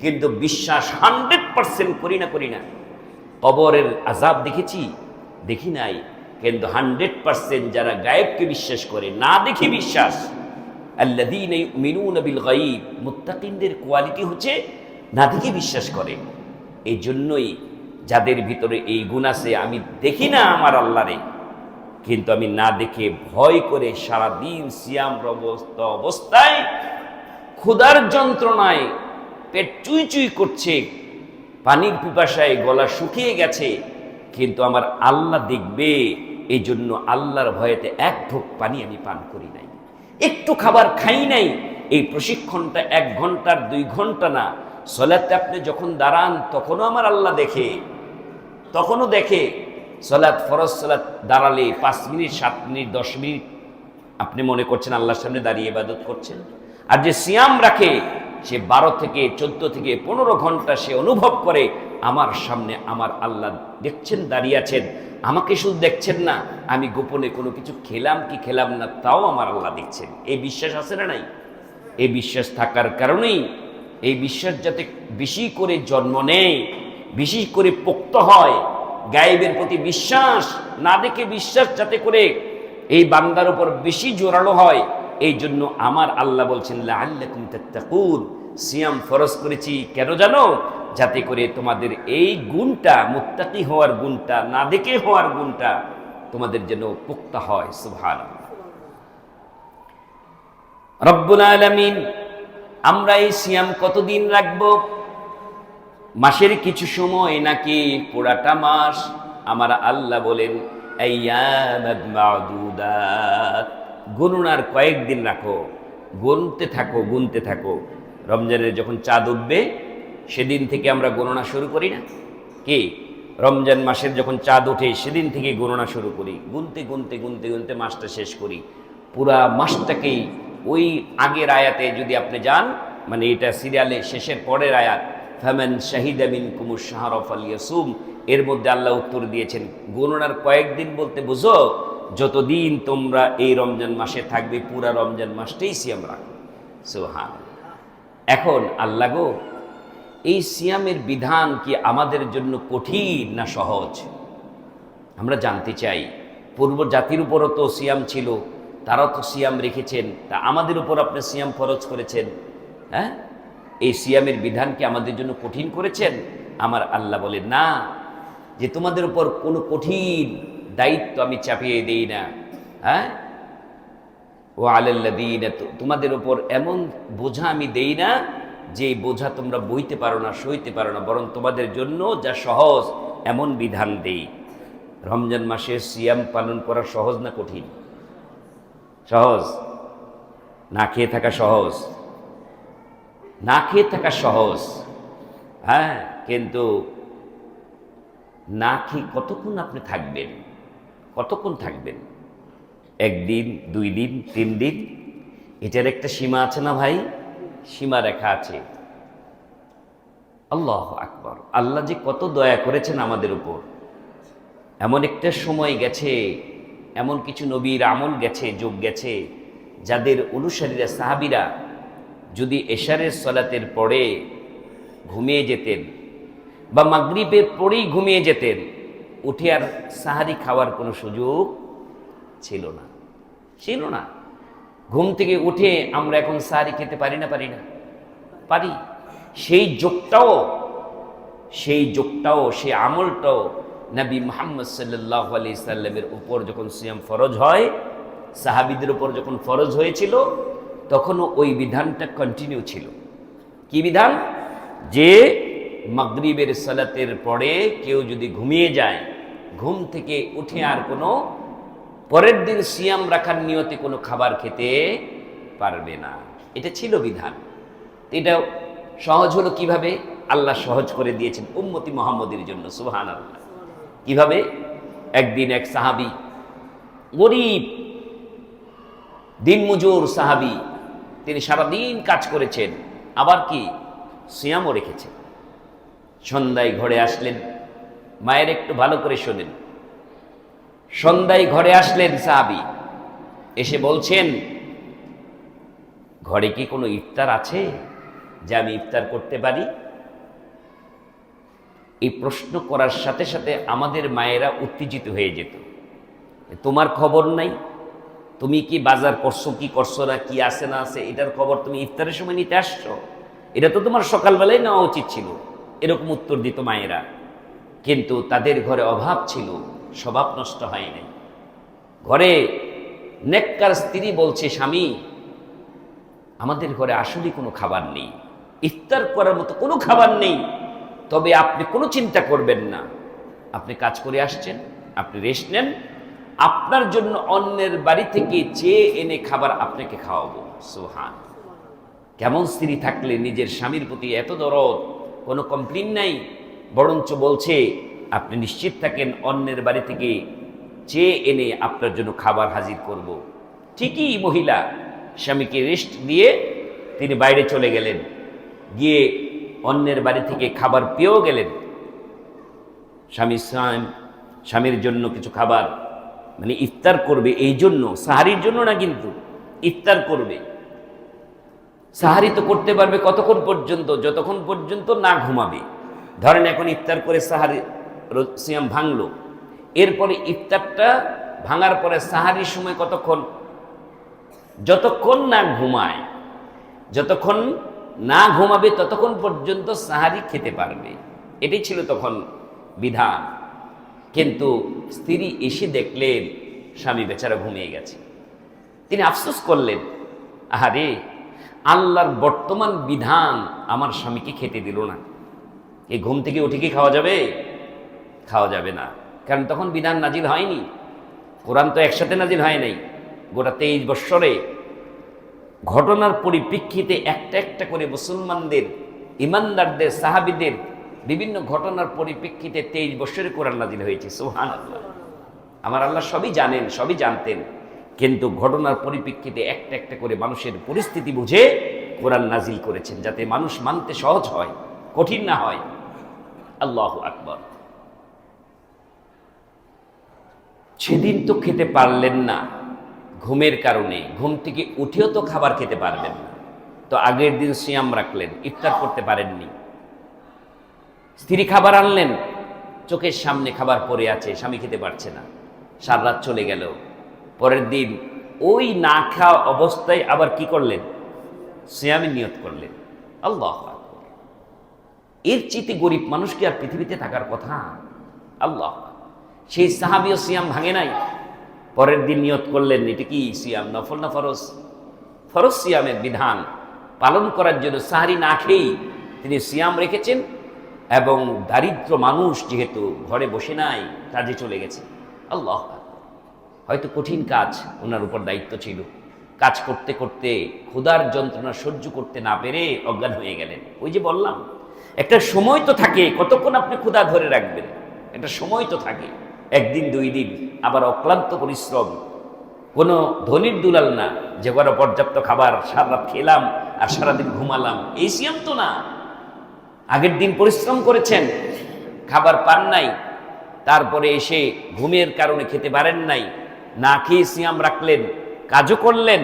কিন্তু বিশ্বাস 100% করি না। কবরের আযাব দেখেছি? দেখি নাই। কিন্তু 100% যারা গায়েবকে বিশ্বাস করে, না দেখে বিশ্বাস, আল্লাযীনা ইউমিনুনা বিল গায়ব, মুত্তাকিনদের কোয়ালিটি হচ্ছে না দেখে বিশ্বাস করে। এই জন্যই যাদের ভিতরে এই গুণ আছে, আমি দেখি না আমার আল্লাহরে, কিন্তু আমি না দেখে ভয় করে সারাদিন সিয়াম অবস্থায় ক্ষুধার যন্ত্রণায় পেট চুই করছে, পানির পিপাসায় গলা শুকিয়ে গেছে, কিন্তু আমার আল্লাহ দেখবে, এই জন্য আল্লাহর ভয়েতে এক ঢোক পানি আমি পান করি নাই, একটু খাবার খাই নাই। এই প্রশিক্ষণটা 1 ঘন্টার 2 ঘন্টা না। সালাতে আপনি যখন দাঁড়ান তখনও আমার আল্লাহ দেখে, তখনও দেখে। সালাত, ফরজ সালাত দাঁড়ালে 5 মিনিট, 7 মিনিট, 10 মিনিট আপনি মনে করছেন আল্লাহর সামনে দাঁড়িয়ে ইবাদত করছেন। আর যে সিয়াম রাখে সে 12 থেকে 14 থেকে 15 ঘন্টা সে অনুভব করে আমার সামনে আমার আল্লাহ দেখছেন, দাঁড়িয়ে আছেন। আমাকে শুধু দেখছেন না, আমি গোপনে কোনো কিছু খেলাম কি খেলাম না তাও আমার আল্লাহ দেখছেন। এই বিশ্বাস আছে না নাই? এই বিশ্বাস থাকার কারণেই, এই বিশ্বাস যাতে বেশি করে জন্ম নেয়, বেশি করে পোক্ত হয়, গায়েবের প্রতি বিশ্বাস, না দেখে বিশ্বাস যাতে করে এই বান্দার উপর বেশি জোরালো হয়, এই জন্য আমার আল্লাহ বলছেন লাআল্লাকুম তাত্তাকুন, সিয়াম ফরজ করেছি কেন জানো? যাতে করে তোমাদের এই গুণটা, মুত্তাকি হওয়ার গুণটা, না দেখে হওয়ার গুণটা তোমাদের যেন পোক্তা হয়। সুবহানাল্লাহ। রব্বুল আলামিন, আমরা এই সিয়াম কতদিন রাখবো? মাসের কিছু সময় নাকি পুরাটা মাস? আমার আল্লাহ বলেন আইয়ামান মা'দুদাত, গণনার কয়েকদিন রাখো, গুনতে থাকো, গুনতে থাকো। রমজানের যখন চাঁদ উঠবে সেদিন থেকে আমরা গণনা শুরু করি না কি? রমজান মাসের যখন চাঁদ ওঠে সেদিন থেকে গণনা শুরু করি, গুনতে গুনতে গুনতে গুনতে মাসটা শেষ করি। পুরা মাসটাকেই ওই আগের আয়াতে যদি আপনি যান, মানে এটা সিরিয়ালে শেষের পরের আয়াত, ফামান শাহিদা মিনকুমুশ শাহরা ফালইয়াসুম, এর মধ্যে আল্লাহ উত্তর দিয়েছেন গণনার কয়েকদিন বলতে বুঝো যতদিন তোমরা এই রমজান মাসে থাকবে পুরা রমজান মাসটাই সিয়াম রাখো। সুবহানাল্লাহ। এখন আল্লাহ গো, এই সিয়ামের বিধান কি আমাদের জন্য কঠিন না সহজ? আমরা জানতে চাই। পূর্ব জাতির উপরও তো সিয়াম ছিল, তারাও তো সিয়াম রেখেছেন, তা আমাদের উপর আপনি সিয়াম ফরজ করেছেন, হ্যাঁ? এই সিয়ামের বিধান কি আমাদের জন্য কঠিন করেছেন? আমার আল্লাহ বলেন না, যে তোমাদের উপর কোনো কঠিন দায়িত্ব আমি চাপিয়ে দেই না, হ্যাঁ? ও আলাল্লাযীনা, তোমাদের উপর এমন বোঝা আমি দেই না যে বোঝা তোমরা বইতে পারো না, সইতে পারো না, বরং তোমাদের জন্য যা সহজ এমন বিধান দেই। রমজান মাসে সিয়াম পালন করা সহজ না কঠিন? সহজ। না খেয়ে থাকা সহজ, না খেয়ে থাকা সহজ, হ্যাঁ, কিন্তু না খেয়ে কতক্ষণ আপনি থাকবেন? কতক্ষণ থাকবেন? একদিন, 2 দিন, 3 দিন? এটার একটা সীমা আছে না ভাই? সীমা রেখা আছে। আল্লাহু আকবার। আল্লাহ যে কত দয়া করেছেন আমাদের উপর। এমন একটা সময় গেছে, এমন কিছু নবীর আমল গেছে, যুগ গেছে, যাদের অনুসারীরা, সাহাবীরা যদি এশারের সালাতের পরে ঘুমিয়ে যেতেন বা মাগরিবের পরেই ঘুমিয়ে যেতেন, উঠে আর সাহারি খাওয়ার কোনো সুযোগ ছিল না, ছিল না। ঘুম থেকে উঠে আমরা এখন সাহারি খেতে পারি না? পারি না? পারি। সেই যোগটাও, সেই আমলটাও নবী মুহাম্মদ সাল্লাল্লাহু আলাইহি সাল্লামের উপর যখন সিয়াম ফরজ হয়, সাহাবীদের উপর যখন ফরজ হয়েছিল, তখনও ওই বিধানটা কন্টিনিউ ছিল। কি বিধান? যে মাগরিবের সালাতের পরে কেউ যদি ঘুমিয়ে যায়, ঘুম থেকে উঠে আর কোনো পরের দিন সিয়াম রাখার নিয়তে কোনো খাবার খেতে পারবে না। এটা ছিল বিধান। এটা সহজ হলো কিভাবে? আল্লাহ সহজ করে দিয়েছেন উম্মতি মুহাম্মদের জন্য। সুবহানাল্লাহ। কিভাবে? একদিন এক সাহাবী, গরিব দিনমজুর সাহাবী, তিনি সারাদিন কাজ করেছেন, আবার কি সিয়ামও রেখেছেন। সন্ধ্যায় ঘরে আসলেন, মায়ের একটু ভালো করে শোনেন, সন্ধ্যায় ঘরে আসলেন সাহাবী, এসে বলছেন, ঘরে কি কোনো ইফতার আছে যে আমি ইফতার করতে পারি? এই প্রশ্ন করার সাথে সাথে আমাদের মায়েরা উত্তেজিত হয়ে যেত। তোমার খবর নাই? তুমি কি বাজার করছো কি করছো না, কি আছে না আছে, এটার খবর তুমি ইফতারের সময় নিতে আসছো? এটা তো তোমার সকালবেলায় নেওয়া উচিত ছিল। এরকম উত্তর দিত মায়েরা। কিন্তু তাদের ঘরে অভাব ছিল, স্বভাব নষ্ট হয় নাই। ঘরে নেককার স্ত্রী বলছে, স্বামী আমাদের ঘরে আসলে কোনো খাবার নেই, ইফতার করার মতো কোনো খাবার নেই, তবে আপনি কোনো চিন্তা করবেন না, আপনি কাজ করে আসছেন, আপনি রেস্ট নেন, আপনার জন্য অন্যের বাড়ি থেকে চেয়ে এনে খাবার আপনাকে খাওয়াবো। সুবহান। কেমন স্ত্রী থাকলে নিজের স্বামীর প্রতি এত দরদ, কোনো কমপ্লেইন নাই, বরঞ্চ বলছে আপনি নিশ্চিত থাকেন অন্যের বাড়ি থেকে চেয়ে এনে আপনার জন্য খাবার হাজির করব। ঠিকই মহিলা স্বামীকে রেস্ট দিয়ে তিনি বাইরে চলে গেলেন, গিয়ে অন্যের বাড়ি থেকে খাবার পেয়েও গেলেন। স্বামীর জন্য কিছু খাবার, মানে ইফতার করবে, এই জন্য, সাহারির জন্য না, কিন্তু ইফতার করবে। সাহারি তো করতে পারবে কতক্ষণ পর্যন্ত? যতক্ষণ পর্যন্ত না ঘুমাবে। ধরেন এখন ইফতার করে সাহারি সিয়াম ভাঙলো, এরপরে ইফতারটা ভাঙার পরে সাহারির সময় কতক্ষণ? যতক্ষণ না ঘুমায়, যতক্ষণ না ঘুমাবে ততক্ষণ পর্যন্ত সাহারি খেতে পারবে। এটাই ছিল তখন বিধান। কিন্তু স্ত্রী এসে দেখলেন স্বামী বেচারা ঘুমিয়ে গেছে। তিনি আফসোস করলেন, আহারে, আল্লাহর বর্তমান বিধান আমার স্বামীকে খেতে দিল না। এই ঘুম থেকে উঠে কি খাওয়া যাবে? খাওয়া যাবে না, কারণ তখন বিধান নাজিল হয়নি। কোরআন তো একসাথে নাজিল হয় নাই। গোটা 23 বৎসরে ঘটনার পরিপ্রেক্ষিতে একটা একটা করে মুসলমানদের, ইমানদারদের, সাহাবীদের বিভিন্ন ঘটনার পরিপ্রেক্ষিতে 23 বৎসরে কোরআন নাজিল হয়েছে। সুবহানাল্লাহ। আমার আল্লাহ সবই জানেন, সবই জানতেন, কিন্তু ঘটনার পরিপ্রেক্ষিতে একটা একটা করে মানুষের পরিস্থিতি বুঝে কোরআন নাজিল করেছেন, যাতে মানুষ মানতে সহজ হয়, কঠিন না হয়। আল্লাহু আকবার। সেদিন তো খেতে পারলেন না ঘুমের কারণে, ঘুম থেকে উঠেও তো খাবার খেতে পারবেন না। তো আগের দিন সিয়াম রাখলেন, ইফতার করতে পারেননি। স্ত্রী খাবার আনলেন, চোখের সামনে খাবার পড়ে আছে, স্বামী খেতে পারছে না। সারা রাত চলে গেল। পরের দিন ওই না খাওয়া অবস্থায় আবার কি করলেন? সিয়ামে নিয়ত করলেন। আল্লাহু আকবার। এর চেয়ে গরিব মানুষ কি আর পৃথিবীতে থাকার কথা? আল্লাহ। সেই সাহাবীও সিয়াম ভাঙে নাই, পরের দিন নিয়ত করলেন। এটা কি সিয়াম নফল না ফরজ? ফরজ সিয়ামের বিধান পালন করার জন্য সাহারি না খেয়েই তিনি সিয়াম রেখেছেন। এবং দারিদ্র মানুষ যেহেতু ঘরে বসে নাই, কাজে চলে গেছে। আল্লাহ। হয়তো কঠিন কাজ ওনার উপর দায়িত্ব ছিল। কাজ করতে করতে ক্ষুধার যন্ত্রণা সহ্য করতে না পেরে অজ্ঞান হয়ে গেলেন। ওই যে বললাম, একটা সময় তো থাকে, কতক্ষণ আপনি ক্ষুধা ধরে রাখবেন, একটা সময় তো থাকে। একদিন, 2 দিন, আবার অক্লান্ত পরিশ্রম। কোনো ধনির দুলাল না যে বড় পর্যাপ্ত খাবার সারা রাত খেলাম আর সারাদিন ঘুমালাম, এই সিয়াম তো না। আগের দিন পরিশ্রম করেছেন, খাবার পান নাই, তারপরে এসে ঘুমের কারণে খেতে পারেন নাই, না খেয়ে সিয়াম রাখলেন, কাজও করলেন,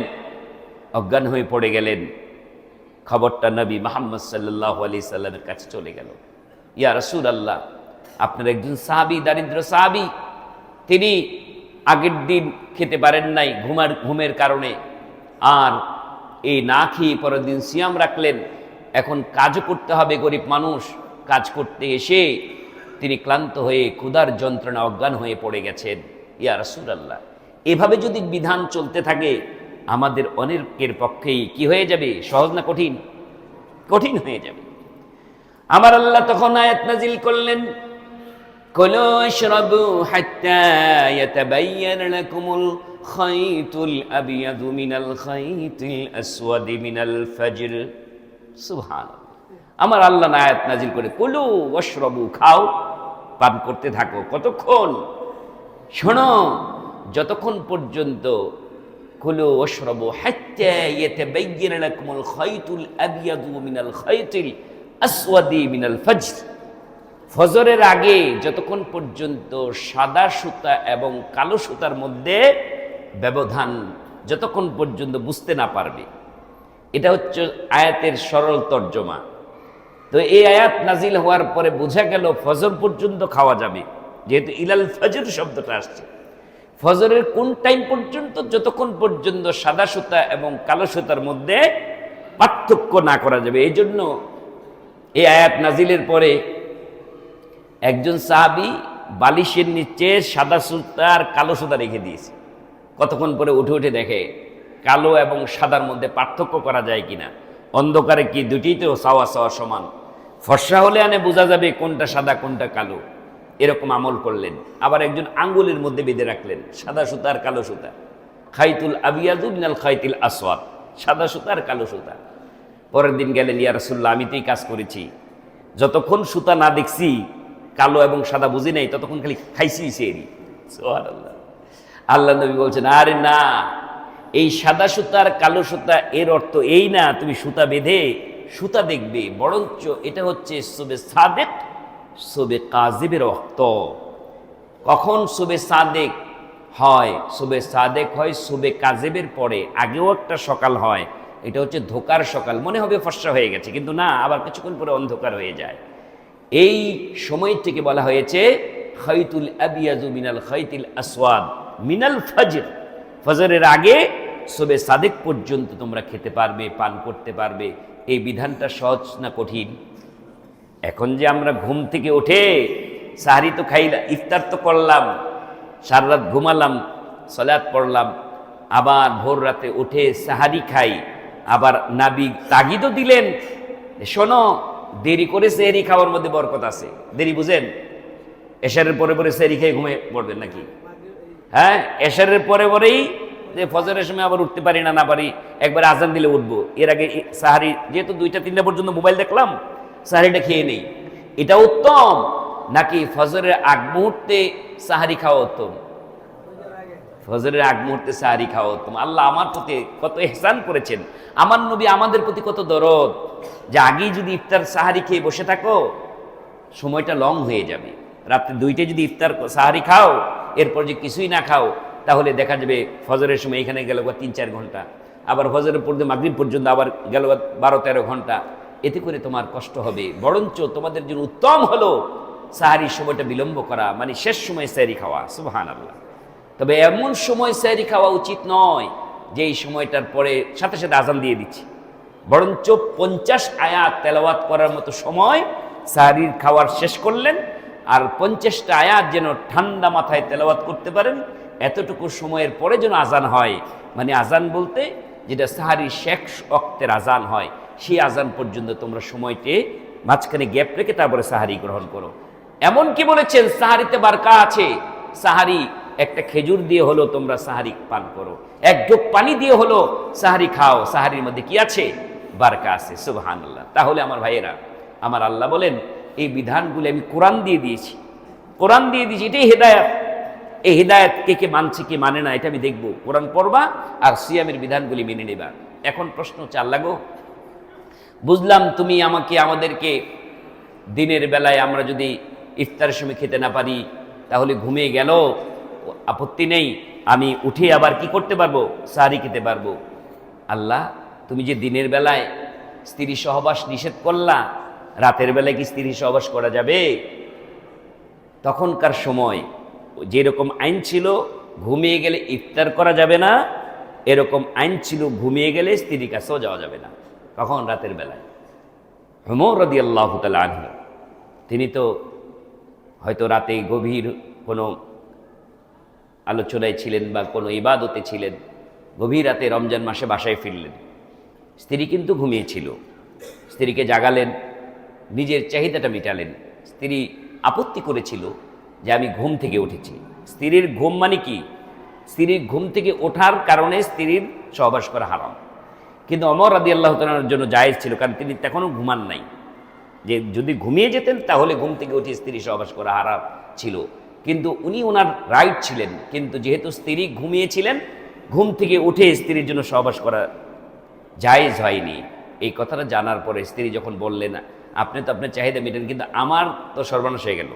অজ্ঞান হয়ে পড়ে গেলেন। খবরটা নবী মুহাম্মদ সাল্লাল্লাহু আলাইহি সাল্লামের কাছে চলে গেল। ইয়া রাসূলুল্লাহ, আপনার একজন সাহাবী, দারিদ্র সাহাবী, তিনি আগের দিন খেতে পারেন নাই ঘুমের কারণে, আর এই না খেয়ে পরের দিন সিয়াম রাখলেন। এখন কাজও করতে হবে, গরিব মানুষ, কাজ করতে এসে তিনি ক্লান্ত হয়ে ক্ষুধার যন্ত্রণা অজ্ঞান হয়ে পড়ে গেছেন। ইয়া রাসূলুল্লাহ, এভাবে যদি বিধান চলতে থাকে আমাদের অনেকের পক্ষেই কি হয়ে যাবে? সহজ না কঠিন? কঠিন হয়ে যাবে। আমার আল্লাহ তখন আয়াত নাজিল করলেন, কুলু ওয়াশরাবু হাত্তা ইয়াতাবায়্যানা লাকুমুল খাইতুল আবয়াদু মিনাল খাইতিল আসওয়াদি মিনাল ফাজর। সুবহানাল্লাহ। আমার আল্লাহ আয়াত নাজিল করে, কুলু ওয়াশরাবু, খাও, পান করতে থাকো। কতক্ষণ? শোনো, যতক্ষণ পর্যন্ত কুলু ওয়াশরাবু হাত্তা ইয়াতাবায়্যানা লাকুমুল খাইতুল আবয়াদু মিনাল খাইতিল আসওয়াদি মিনাল ফাজর। ফজরের আগে যতক্ষণ পর্যন্ত সাদা সুতা এবং কালো সুতার মধ্যে ব্যবধান যতক্ষণ পর্যন্ত বুঝতে না পারবে। এটা হচ্ছে আয়াতের সরল তর্জমা। তো এই আয়াত নাজিল হওয়ার পরে বোঝা গেল ফজর পর্যন্ত খাওয়া যাবে, যেহেতু ইলাল ফজর শব্দটা আসছে। ফজরের কোন টাইম পর্যন্ত? যতক্ষণ পর্যন্ত সাদা সুতা এবং কালো সুতার মধ্যে পার্থক্য না করা যাবে। এই জন্য এই আয়াত নাজিলের পরে একজন সাহাবী বালিশের নিচে সাদা সুতা আর কালো সুতা রেখে দিয়েছে। কতক্ষণ পরে উঠে উঠে দেখে কালো এবং সাদার মধ্যে পার্থক্য করা যায় কিনা। অন্ধকারে কি দুটিই তো সাওয়া সাওয়া সমান? ফর্সা হলে আনে বোঝা যাবে কোনটা সাদা কোনটা কালো। এরকম আমল করলেন। আবার একজন আঙ্গুলের মধ্যে বেঁধে রাখলেন সাদা সুতা আর কালো সুতা। খাইতুল আবিয়াদু মিনাল খাইতিল আসওয়াদ, সাদা সুতা আর কালো সুতা। পরের দিন গেলেন, ইয়া রাসূলুল্লাহ, আমি তো এই কাজ করেছি, যতক্ষণ সুতা না দেখছি, কালো এবং সাদা বুঝি নাই, ততক্ষণ খালি খাইছি সেরি। সুবহানাল্লাহ। আল্লাহ নবী বলছেন, আরে না, এই সাদা সুতা আর কালো সুতা এর অর্থ এই না তুমি সুতা বেঁধে সুতা দেখবে, বরঞ্চ এটা হচ্ছে সুবে সাদেক, সুবে কাযিবের ওয়াক্ত। কখন সুবে সাদেক হয়? সুবে সাদেক হয় সুবে কাযিবের পরে, আগেও একটা সকাল হয়, এটা হচ্ছে ধোকার সকাল। মনে হবে ফর্সা হয়ে গেছে, কিন্তু না, আবার কিছুক্ষণ পরে অন্ধকার হয়ে যায়। এই সময় থেকে বলা হয়েছে খাইতুল আবিয়াদু মিনাল খাইতিল আসওয়াদ মিনাল ফজর। ফজরের আগে সবে সাদেক পর্যন্ত তোমরা খেতে পারবে, পান করতে পারবে। এই বিধানটা সহজ না কঠিন? এখন যে আমরা ঘুম থেকে উঠে সাহারি তো খাইলাম, ইফতার তো করলাম, সারা রাত ঘুমালাম, সালাত পড়লাম, আবার ভোর রাতে উঠে সাহারি খাই, আবার নাবি তাগিদও দিলেন, শোনো দেরি করে সেহরি খাওয়ার মধ্যে বরকত আছে। দেরি বুঝেন? এশারের পরে পরে সেহরি খেয়ে ঘুমিয়ে পড়বেন নাকি? হ্যাঁ, এশারের পরে পরেই যে ফজরের সময় আবার উঠতে পারি না পারি, একবার আজান দিলে উঠবো, এর আগে সাহারি যেহেতু 2টা-3টা পর্যন্ত মোবাইল দেখলাম, সাহারিটা খেয়ে নেই, এটা উত্তম নাকি ফজরের আগ মুহূর্তে সাহারি খাওয়া উত্তম? ফজরের আগ মুহূর্তে সাহারি খাওয়া উত্তম। আল্লাহ আমার প্রতি কত ইহসান করেছেন, আমার নবী আমাদের প্রতি কত দরদ, যে আগেই যদি ইফতার সাহারি খেয়ে বসে থাকো সময়টা লং হয়ে যাবে। রাত্রে 2টায় যদি ইফতার সাহারি খাও, এরপর যে কিছুই না খাও, তাহলে দেখা যাবে ফজরের সময় এখানে গেল 3-4 ঘন্টা, আবার ফজরের পর মাগরিব পর্যন্ত আবার গেল 12-13 ঘন্টা। এতে করে তোমার কষ্ট হবে। বরঞ্চ তোমাদের জন্য উত্তম হলো সাহারির সময়টা বিলম্ব করা, মানে শেষ সময় সাহারি খাওয়া। সুবহানাল্লাহ। তবে এমন সময় সাহারি খাওয়া উচিত নয় যে এই সময়টার পরে সাথে সাথে আজান দিয়ে দিচ্ছি। বরঞ্চ 50 আয়াত তেলাওয়াত করার মতো সময় সাহারির খাওয়ার শেষ করলেন, আর 50টা আয়াত যেন ঠান্ডা মাথায় তেলাওয়াত করতে পারেন, এতটুকু সময়ের পরে যেন আজান হয়। মানে আজান বলতে যেটা সাহারির শেষ ওয়াক্তের আজান হয়, সেই আজান পর্যন্ত তোমরা সময়তে মাঝখানে গ্যাপ রেখে তারপরে সাহারি গ্রহণ করো। এমন কি বলেছেন সাহারিতে বারকা আছে, সাহারি একটা খেজুর দিয়ে হলো তোমরা সাহারি পান করো, এক ঢোক পানি দিয়ে হলো সাহারি খাও, সাহারির মধ্যে কি আছে? বারকা আছে। সুবহানাল্লাহ। তাহলে আমার ভাইয়েরা, আমার আল্লাহ বলেন এই বিধানগুলি আমি কোরআন দিয়ে দিয়েছি, কোরআন দিয়ে দিয়েছি, এটাই হেদায়েত। এই হেদায়েত কে কে মানছে কে মানে না এটা আমি দেখবো। কোরআন পড়বা আর সিয়ামের বিধানগুলি মেনে নেবা। এখন প্রশ্ন হচ্ছে, আল্লাহ গো, বুঝলাম তুমি আমাদেরকে দিনের বেলায় আমরা যদি ইফতারের সময় খেতে না পারি তাহলে ঘুমিয়ে গেল আপত্তি নেই, আমি উঠে আবার কি করতে পারবো? সাহারি খেতে পারবো। আল্লাহ, তুমি যে দিনের বেলায় স্ত্রী সহবাস নিষেধ করলা, রাতের বেলায় কি স্ত্রী সহবাস করা যাবে? তখনকার সময় যেরকম আইন ছিল ঘুমিয়ে গেলে ইফতার করা যাবে না, এরকম আইন ছিল ঘুমিয়ে গেলে স্ত্রীর কাছেও যাওয়া যাবে না। কখন? রাতের বেলায়। ওমর রাদিয়াল্লাহু তাআলা আনহু, তিনি তো হয়তো রাতে গভীর কোনো আলোচনায় ছিলেন বা কোনো ইবাদতে ছিলেন, গভীর রাতে রমজান মাসে বাসায় ফিরলেন, স্ত্রী কিন্তু ঘুমিয়েছিল, স্ত্রীকে জাগালেন, নিজের চাহিদাটা মেটালেন। স্ত্রী আপত্তি করেছিল যে আমি ঘুম থেকে উঠেছি। স্ত্রীর ঘুম মানে কি? স্ত্রীর ঘুম থেকে ওঠার কারণে স্ত্রীর সহবাস করা হারাম, কিন্তু ওমর রাদিয়াল্লাহু তাআলার জন্য জায়েজ ছিল, কারণ তিনি তখনও ঘুমান নাই। যে যদি ঘুমিয়ে যেতেন তাহলে ঘুম থেকে উঠে স্ত্রী সহবাস করা হারাম ছিল, কিন্তু উনি ওনার রাইট ছিলেন। কিন্তু যেহেতু স্ত্রী ঘুমিয়েছিলেন, ঘুম থেকে উঠে স্ত্রীর জন্য সহবাস করা জায়েজ হয়নি। এই কথাটা জানার পরে স্ত্রী যখন বললেন, আপনি তো আপনার চাহিদা মেটেন, কিন্তু আমার তো সর্বনাশ হয়ে গেল,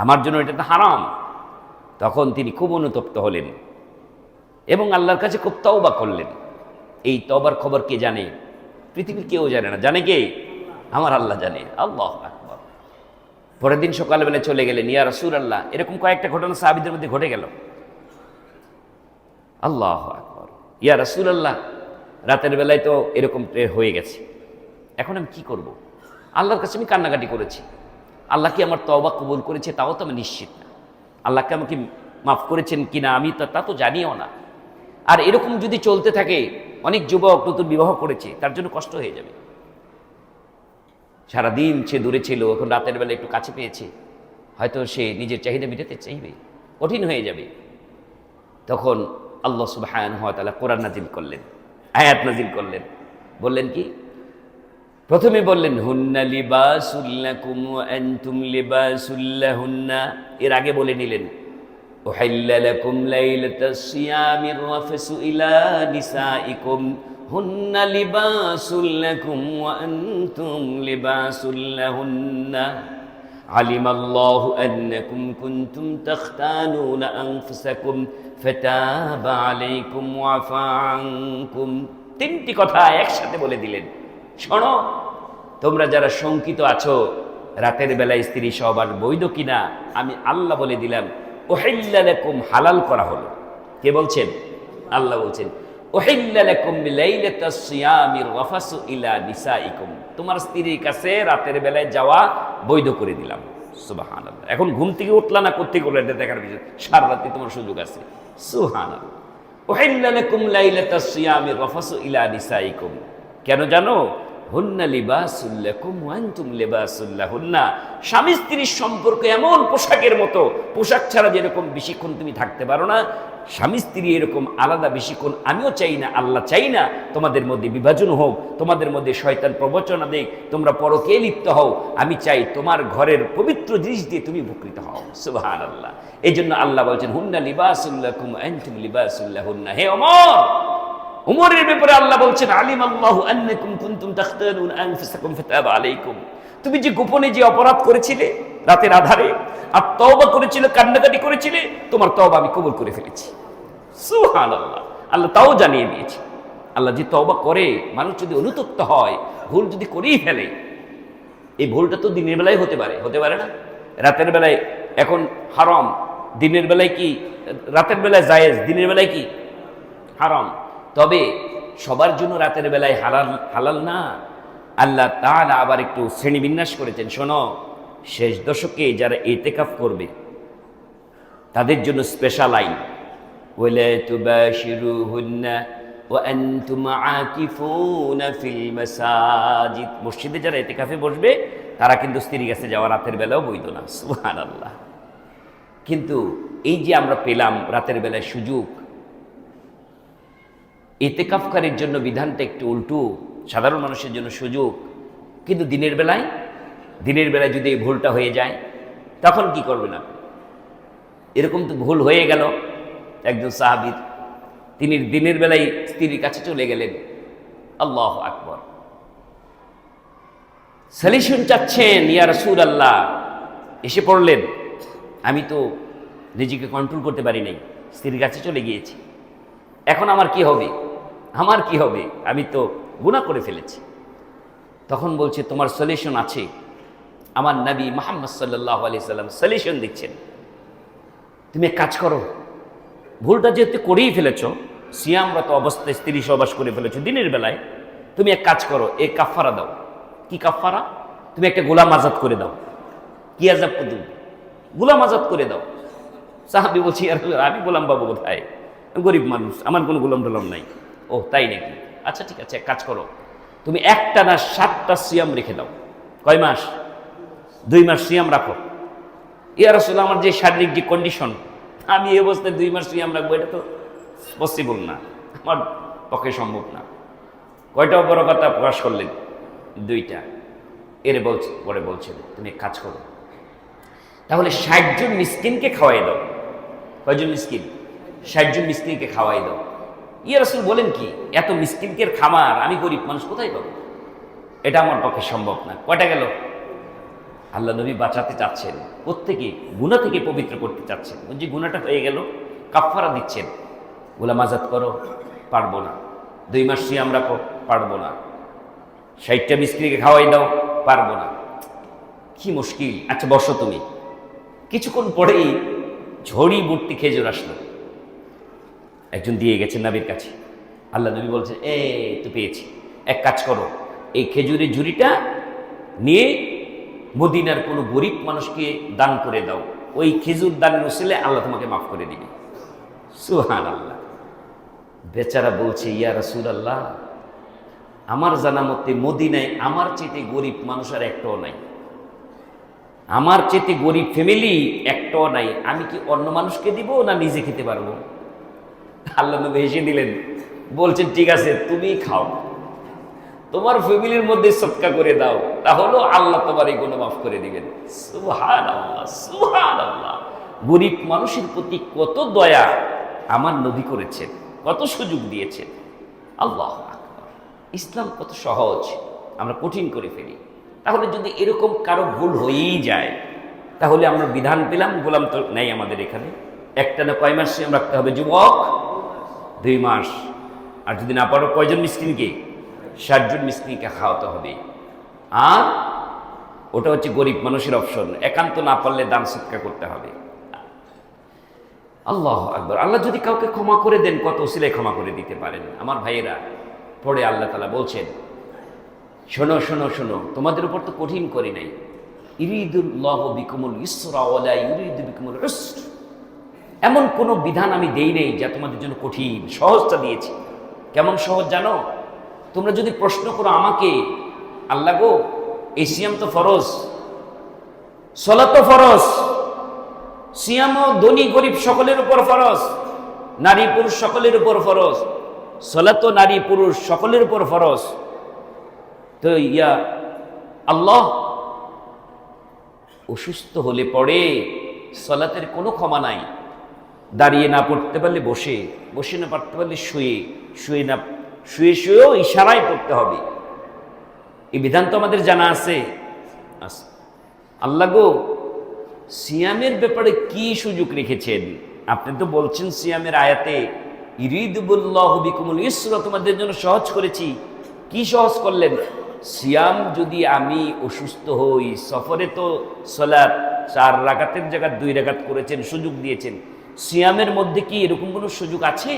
আমার জন্য এটা তো হারাম, তখন তিনি খুব অনুতপ্ত হলেন এবং আল্লাহর কাছে খুব তওবা করলেন। এই তওবার খবর কে জানে? পৃথিবীর কেউ জানে না। জানে কে? আমার আল্লাহ জানে। আল্লাহু আকবার। পরের দিন সকালবেলা চলে গেলেন, ইয়া রাসূলুল্লাহ, এরকম কয়েকটা ঘটনা সাহাবীদের মধ্যে ঘটে গেল। আল্লাহু আকবার। ইয়া রাসূলুল্লাহ, রাতের বেলায় তো এরকম হয়ে গেছে, এখন আমি কি করব? আল্লাহর কাছে আমি কান্নাকাটি করেছি, আল্লাহ কি আমার তওবা কবুল করেছে তাও তো আমি নিশ্চিত না, আল্লাহকে আমাকে মাফ করেছেন কিনা আমি তা তো জানিও না। আর এরকম যদি চলতে থাকে, অনেক যুবক নতুন বিবাহ করেছে, তার জন্য কষ্ট হয়ে যাবে। সারাদিন সে দূরে ছিল, এখন রাতের বেলা একটু কাছে পেয়েছে, হয়তো সে নিজের চাহিদা মেটাতে চাইবে, কঠিন হয়ে যাবে। তখন আল্লাহ সুবহানাহু ওয়া তাআলা কোরআন নাজিল করলেন, আয়াত নাজিল করলেন। বললেন কি? প্রথমে বললেন হুন্না লিবাসুল লাকুম ওয়া আনতুম লিবাসুল লাহুন্না। এর আগে বলে নিলেন উহিল্লা লাকুম লাইলাতাস সিয়ামির রাফসু ইলা নিসাইকুম হুন্না লিবাসুল লাকুম ওয়া আনতুম লিবাসুল লাহুন্না আলিমাল্লাহু আন্নাকুম কুনতুম তাখতানুনা আনফুসাকুম ফাতাবা আলাইকুম ওয়া আফা আনকুম। তিনটি কথা একসাথে বলে দিলেন, শোনো, তোমরা যারা শঙ্কিত আছো রাতের বেলায় স্ত্রী সহবাস বৈধ কিনা, আমি আল্লাহ বলে দিলাম উহিল্লা লাকুম, হালাল করা হলো। কে বলছেন? আল্লাহ বলছেন উহিল্লা লাকুম লাইলাতাস সিয়ামির রাফাসু ইলা নিসাইকুম, তোমার স্ত্রীর কাছে রাতের বেলায় যাওয়া বৈধ করে দিলাম। সুবহানাল্লাহ। এখন ঘুম থেকে উঠলা না করতে গেলে এটা দেখার বিষয়, সারা রাতে তোমার সুযোগ আছে। সুবহানাল্লাহ। উহিল্লা লাকুম লাইলাতাস সিয়ামির রাফাসু ইলা নিসাইকুম, কেন জানো? হুন্না লিবাসুল লাকুম ওয়া আনতুম লিবাসুল লাহুন্না, স্বামী স্ত্রীর সম্পর্ক এমন পোশাকের মতো, পোশাক ছাড়া যেরকম বেশিক্ষণ তুমি থাকতে পারো না, স্বামী স্ত্রী এরকম আলাদা বেশিক্ষণ আমিও চাই না, আল্লাহ চাই না তোমাদের মধ্যে বিভাজন হোক, তোমাদের মধ্যে শয়তান প্রবচনা দেখ, তোমরা পরকে লিপ্ত হও। আমি চাই তোমার ঘরের পবিত্র জিনিস দিয়ে তুমি উপকৃত হও। সুবহানাল্লাহ। এই জন্য আল্লাহ বলছেন হুন্না লিবাসুল লাকুম ওয়া আনতুম লিবাসুল লাহুন্না। হে ওমর, উমরের ব্যাপারে আল্লাহ বলছেন আলিমাল্লাহু আন্নাকুম কুনতুম তাখতানুন আনফুসাকুম ফাতাবা আলাইকুম, তুমি যে গোপনে যে অপরাধ করেছিলে রাতের আধারে আর তওবা করেছিলে, কান্নাকাটি করেছিলে, তোমার তওবা আমি কবুল করে ফেলেছি। সুবহানাল্লাহ। আল্লাহ তাও জানিয়ে দিয়েছে। আল্লাহ যে তওবা করে, মানুষ যদি অনুতপ্ত হয়, ভুল যদি করেই ফেলে, এই ভুলটা তো দিনের বেলায় হতে পারে, হতে পারে না? রাতের বেলায় এখন হারাম, দিনের বেলায় কি? রাতের বেলায় জায়েজ, দিনের বেলায় কি? হারাম। তবে সবার জন্য রাতের বেলায় হালাল না। আল্লাহ তাআলা আবার একটু শ্রেণীবিন্যাস করেছেন। শোনো, শেষ দশকে যারা ইতিকাফ করবে তাদের জন্য স্পেশাল আইন, ওয়ালা তুবাশিরুহুন্না ওয়া আনতুম আকিফুনা ফিল মাসাজিদ, মসজিদে যারা ইতিকাফে বসবে তারা কিন্তু স্ত্রীর কাছে যাওয়া রাতের বেলাও বৈধ না। সুবহানাল্লাহ। কিন্তু এই যে আমরা পেলাম রাতের বেলায় সুযোগ, ইতিকাফকারীর জন্য বিধানটা একটু উল্টো, সাধারণ মানুষের জন্য সুযোগ। কিন্তু দিনের বেলায় যদি এই ভুলটা হয়ে যায় তখন কি করবেন আপনি? এরকম তো ভুল হয়ে গেল একজন সাহাবীর, তিনি দিনের বেলায় স্ত্রীর কাছে চলে গেলেন। আল্লাহু আকবার। সলিউশন চাচ্ছেন, ইয়া রাসূলুল্লাহ। এসে পড়লেন, আমি তো নিজেকে কন্ট্রোল করতে পারি নাই, স্ত্রীর কাছে চলে গিয়েছি, এখন আমার কি হবে? আমি তো গুনাহ করে ফেলেছি। তখন বলছে তোমার সলিউশন আছে। আমার নবী মুহাম্মদ সাল্লাল্লাহু আলাইহি সাল্লাম সলিউশন দিচ্ছেন। তুমি এক কাজ করো, ভুলটা যেহেতু করেই ফেলেছ, সিয়ামরত অবস্থায় স্ত্রী সহবাস করে ফেলেছ দিনের বেলায়, তুমি এক কাজ করো, এই কাফারা দাও। কি কাফারা? তুমি একটা গোলাম আজাদ করে দাও। কি আজাদ করে দেব? গোলাম আজাদ করে দাও। সাহাবী বলছি, আমি গোলাম পাবো কোথায়? গরিব মানুষ, আমার কোনো গোলাম টোলাম নাই। ও তাই নাকি? আচ্ছা ঠিক আছে, এক কাজ করো, তুমি একটা না 7টা সিয়াম রেখে দাও। কয় মাস? 2 মাস সিয়াম রাখো। ইয়া রাসূলুল্লাহ, আমার যে শারীরিক যে কন্ডিশন, আমি এই অবস্থায় 2 মাস সিয়াম রাখবো, এটা তো পসিবল না, আমার পক্ষে সম্ভব না। কয়টা বড় কথা প্রকাশ করলেন? 2টা। পরে বলছেন তুমি এক কাজ করো, তাহলে 60 জন মিসকিনকে খাওয়াই দাও। কয়জন মিসকিন? 60 জন মিসকিনকে খাওয়াই দাও। ইয়া রাসূল বলেন কি, এত মিসকিনকে খামার আমি গরিব মানুষ কোথায় পাবো? এটা আমার পক্ষে সম্ভব না। কয়টা গেল? আল্লাহ নবী বাঁচাতে চাচ্ছেন, প্রত্যেকে গুনাহ থেকে পবিত্র করতে চাচ্ছেন। যে গুনাহটা হয়ে গেল কাফারা দিচ্ছেন। গোলাম আজাদ করো, পারবো না। 2 মাস সিয়াম রাখো, পারবো না। 60টা মিসকিনকে খাওয়াই দাও, পারবো না। কি মুশকিল। আচ্ছা বসো তুমি। কিছুক্ষণ পরেই ঝড়ি ভর্তি খেজুর আসলো, একজন দিয়ে গেছেন নবীর কাছে। আল্লাহ নবী বলছেন, এই তো পেয়েছি, এক কাজ করো, এই খেজুরের ঝুড়িটা নিয়ে মদিনার কোনো গরিব মানুষকে দান করে দাও, ওই খেজুর দানের উসিলে আল্লাহ তোমাকে মাফ করে দিবে। সুবহানাল্লাহ। বেচারা বলছে, ইয়া রাসূলুল্লাহ, আমার জানা মতে মদিনায় আমার চেয়ে গরিব মানুষ আর একটাও নাই, আমার চেয়ে গরিব ফ্যামিলি একটাও নাই, আমি কি অন্য মানুষকে দিব না নিজে খেতে পারবো? আল্লাহ নবী হেসে দিলেন, বলছেন ঠিক আছে, তুমি খাও, তোমার ফ্যামিলির মধ্যে সদকা করে দাও, তাহলেও আল্লাহ তোমার এই গুনাহ মাফ করে দিবেন। সুবহানাল্লাহ, সুবহানাল্লাহ। গরিব মানুষের প্রতি কত দয়া আমার নবী করেছেন, কত সুযোগ দিয়েছেন। আল্লাহু আকবার। ইসলাম কত সহজ, আমরা কঠিন করে ফেলি। তাহলে যদি এরকম কারো ভুল হয়েই যায়, তাহলে আমরা বিধান পেলাম, গোলাম তো নেই আমাদের এখানে, একটা না কয় মাস সিয়াম রাখতে হবে যুবক? 2 মাস। আর যদি না পারো কয়জন মিসকিনকে? 60 জন মিসকিনকে খাওয়াতে হবে। আর ওটা হচ্ছে গরিব মানুষের অপশন, একান্ত না পারলে দান সদকা করতে হবে। আল্লাহ আকবার। আল্লাহ যদি কাউকে ক্ষমা করে দেন, কত ওসিলায় ক্ষমা করে দিতে পারেন। আমার ভাইয়েরা, পরে আল্লাহ তাআলা বলছেন, শোনো শোনো শোনো, তোমাদের উপর তো কঠিন করি নাই। ইরিদুল্লাহু বিকুমুল ইসরা ওয়ালা ইউরিদু বিকুমুল উসর। এমন কোনো বিধান আমি দেই নেই যা তোমাদের জন্য কঠিন, সহজটা দিয়েছি। কেমন সহজ জানো? তোমরা যদি প্রশ্ন করো আমাকে, আল্লাহ গো, এই সিয়াম তো ফরজ, সালাত তো ফরজ, সিয়ামও ধনী গরিব সকলের উপর ফরজ, নারী পুরুষ সকলের উপর ফরজ, সালাত নারী পুরুষ সকলের উপর ফরজ। তো ইয়া আল্লাহ, অসুস্থ হলে পড়ে সালাতের কোনো ক্ষমা নাই। দাঁড়িয়ে না পড়তে পারলে বসে, বসে না পড়তে পারলে শুয়ে, শুয়েও ইশারায় পড়তে হবে। এই বিধান তো আমাদের জানা আছে। আল্লাহ গো, সিয়ামের ব্যাপারে কি সুযোগ রেখেছেন? আপনি তো বলছেন সিয়ামের আয়াতে, ইরিদুল্লাহু বিকুমুল ইসরা, তোমাদের জন্য সহজ করেছি। কি সহজ করলেন? সিয়াম যদি আমি অসুস্থ হই, সফরে তো সালাত 4 রাকাতের জায়গায় 2 রাকাত করেছেন, সুযোগ দিয়েছেন। সিয়ামের মধ্যে কি এরকম কোনো সুযোগ আছে?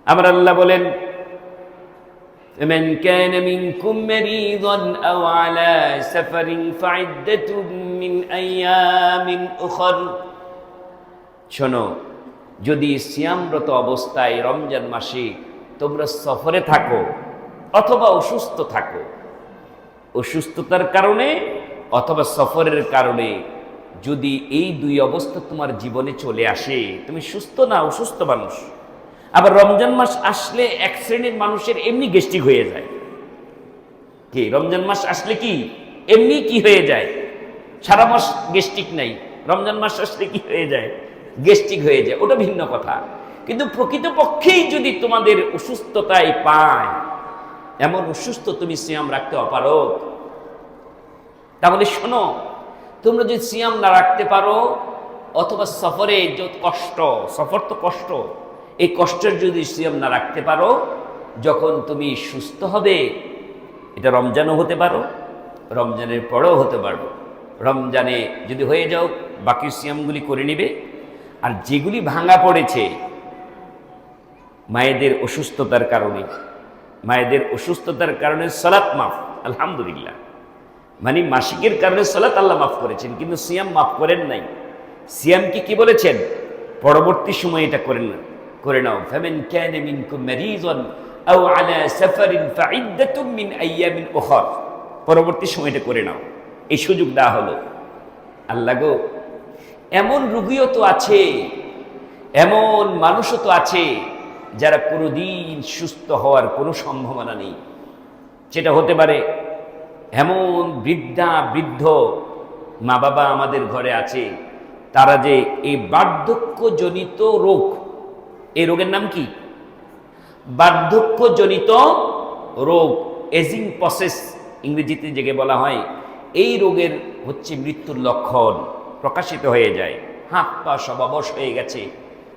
আমার আল্লাহ বলেন, فمن كان منكم مريضا أو على سفر فعدة من أيام أخر। শোনো, যদি সিয়ামরত অবস্থায় রমজান মাসে তোমরা সফরে থাকো অথবা অসুস্থ থাকো, অসুস্থতার কারণে অথবা সফরের কারণে যদি এই 2 অবস্থা তোমার জীবনে চলে আসে, তুমি সুস্থ না অসুস্থ মানুষ। আবার রমজান মাস আসলে এক শ্রেণীর মানুষের এমনি গ্যাস্ট্রিক হয়ে যায়। কি রমজান মাস আসলে কি এমনি কি হয়ে যায়? সারা মাস গ্যাস্ট্রিক নাই, রমজান মাস আসলে কি হয়ে যায়? গ্যাস্ট্রিক হয়ে যায়, ওটা ভিন্ন কথা। কিন্তু প্রকৃতপক্ষেই যদি তোমাদের অসুস্থতায় পায়, এমন অসুস্থ তুমি সিয়াম রাখতে অপারগ, তাহলে শোনো, তোমরা যদি সিয়াম না রাখতে পারো অথবা সফরে যে কষ্ট, সফর তো কষ্ট, এই কষ্টের যদি সিয়াম না রাখতে পারো, যখন তুমি সুস্থ হবে, এটা রমজানও হতে পারো, রমজানের পরেও হতে পারো। রমজানে যদি হয়ে যাও, বাকি সিয়ামগুলি করে নিবে। আর যেগুলি ভাঙা পড়েছে মায়েদের অসুস্থতার কারণে, মায়েদের অসুস্থতার কারণে সালাত মাফ, আলহামদুলিল্লাহ। মানে মাসিকের কারণে সালাত আল্লাহ মাফ করেছেন, কিন্তু সিয়াম মাফ করেন নাই। সিয়ামকে কি বলেছেন? পরবর্তী সময় এটা করে নাও। ফামান কানা মিনকুম মারিযান আও আলা সাফারিন ফাইদ্দাতুম মিন আইয়ামিন উখর, পরবর্তী সময়টা করে নাও, এই সুযোগ দেওয়া হলো। আল্লাহ গো, এমন রোগীও তো আছে, এমন মানুষও তো আছে যারা কোনোদিন সুস্থ হওয়ার কোনো সম্ভাবনা নেই। সেটা হতে পারে এমন বৃদ্ধ মা বাবা আমাদের ঘরে আছে, তারা যে এই বার্ধক্যজনিত রোগ, এই রোগের নাম কি? বার্ধক্যজনিত রোগ, এজিং প্রসেস ইংরেজিতে যেকে বলা হয়, এই রোগের হচ্ছে মৃত্যুর লক্ষণ প্রকাশিত হয়ে যায়। হাত পা সব অবশ হয়ে গেছে,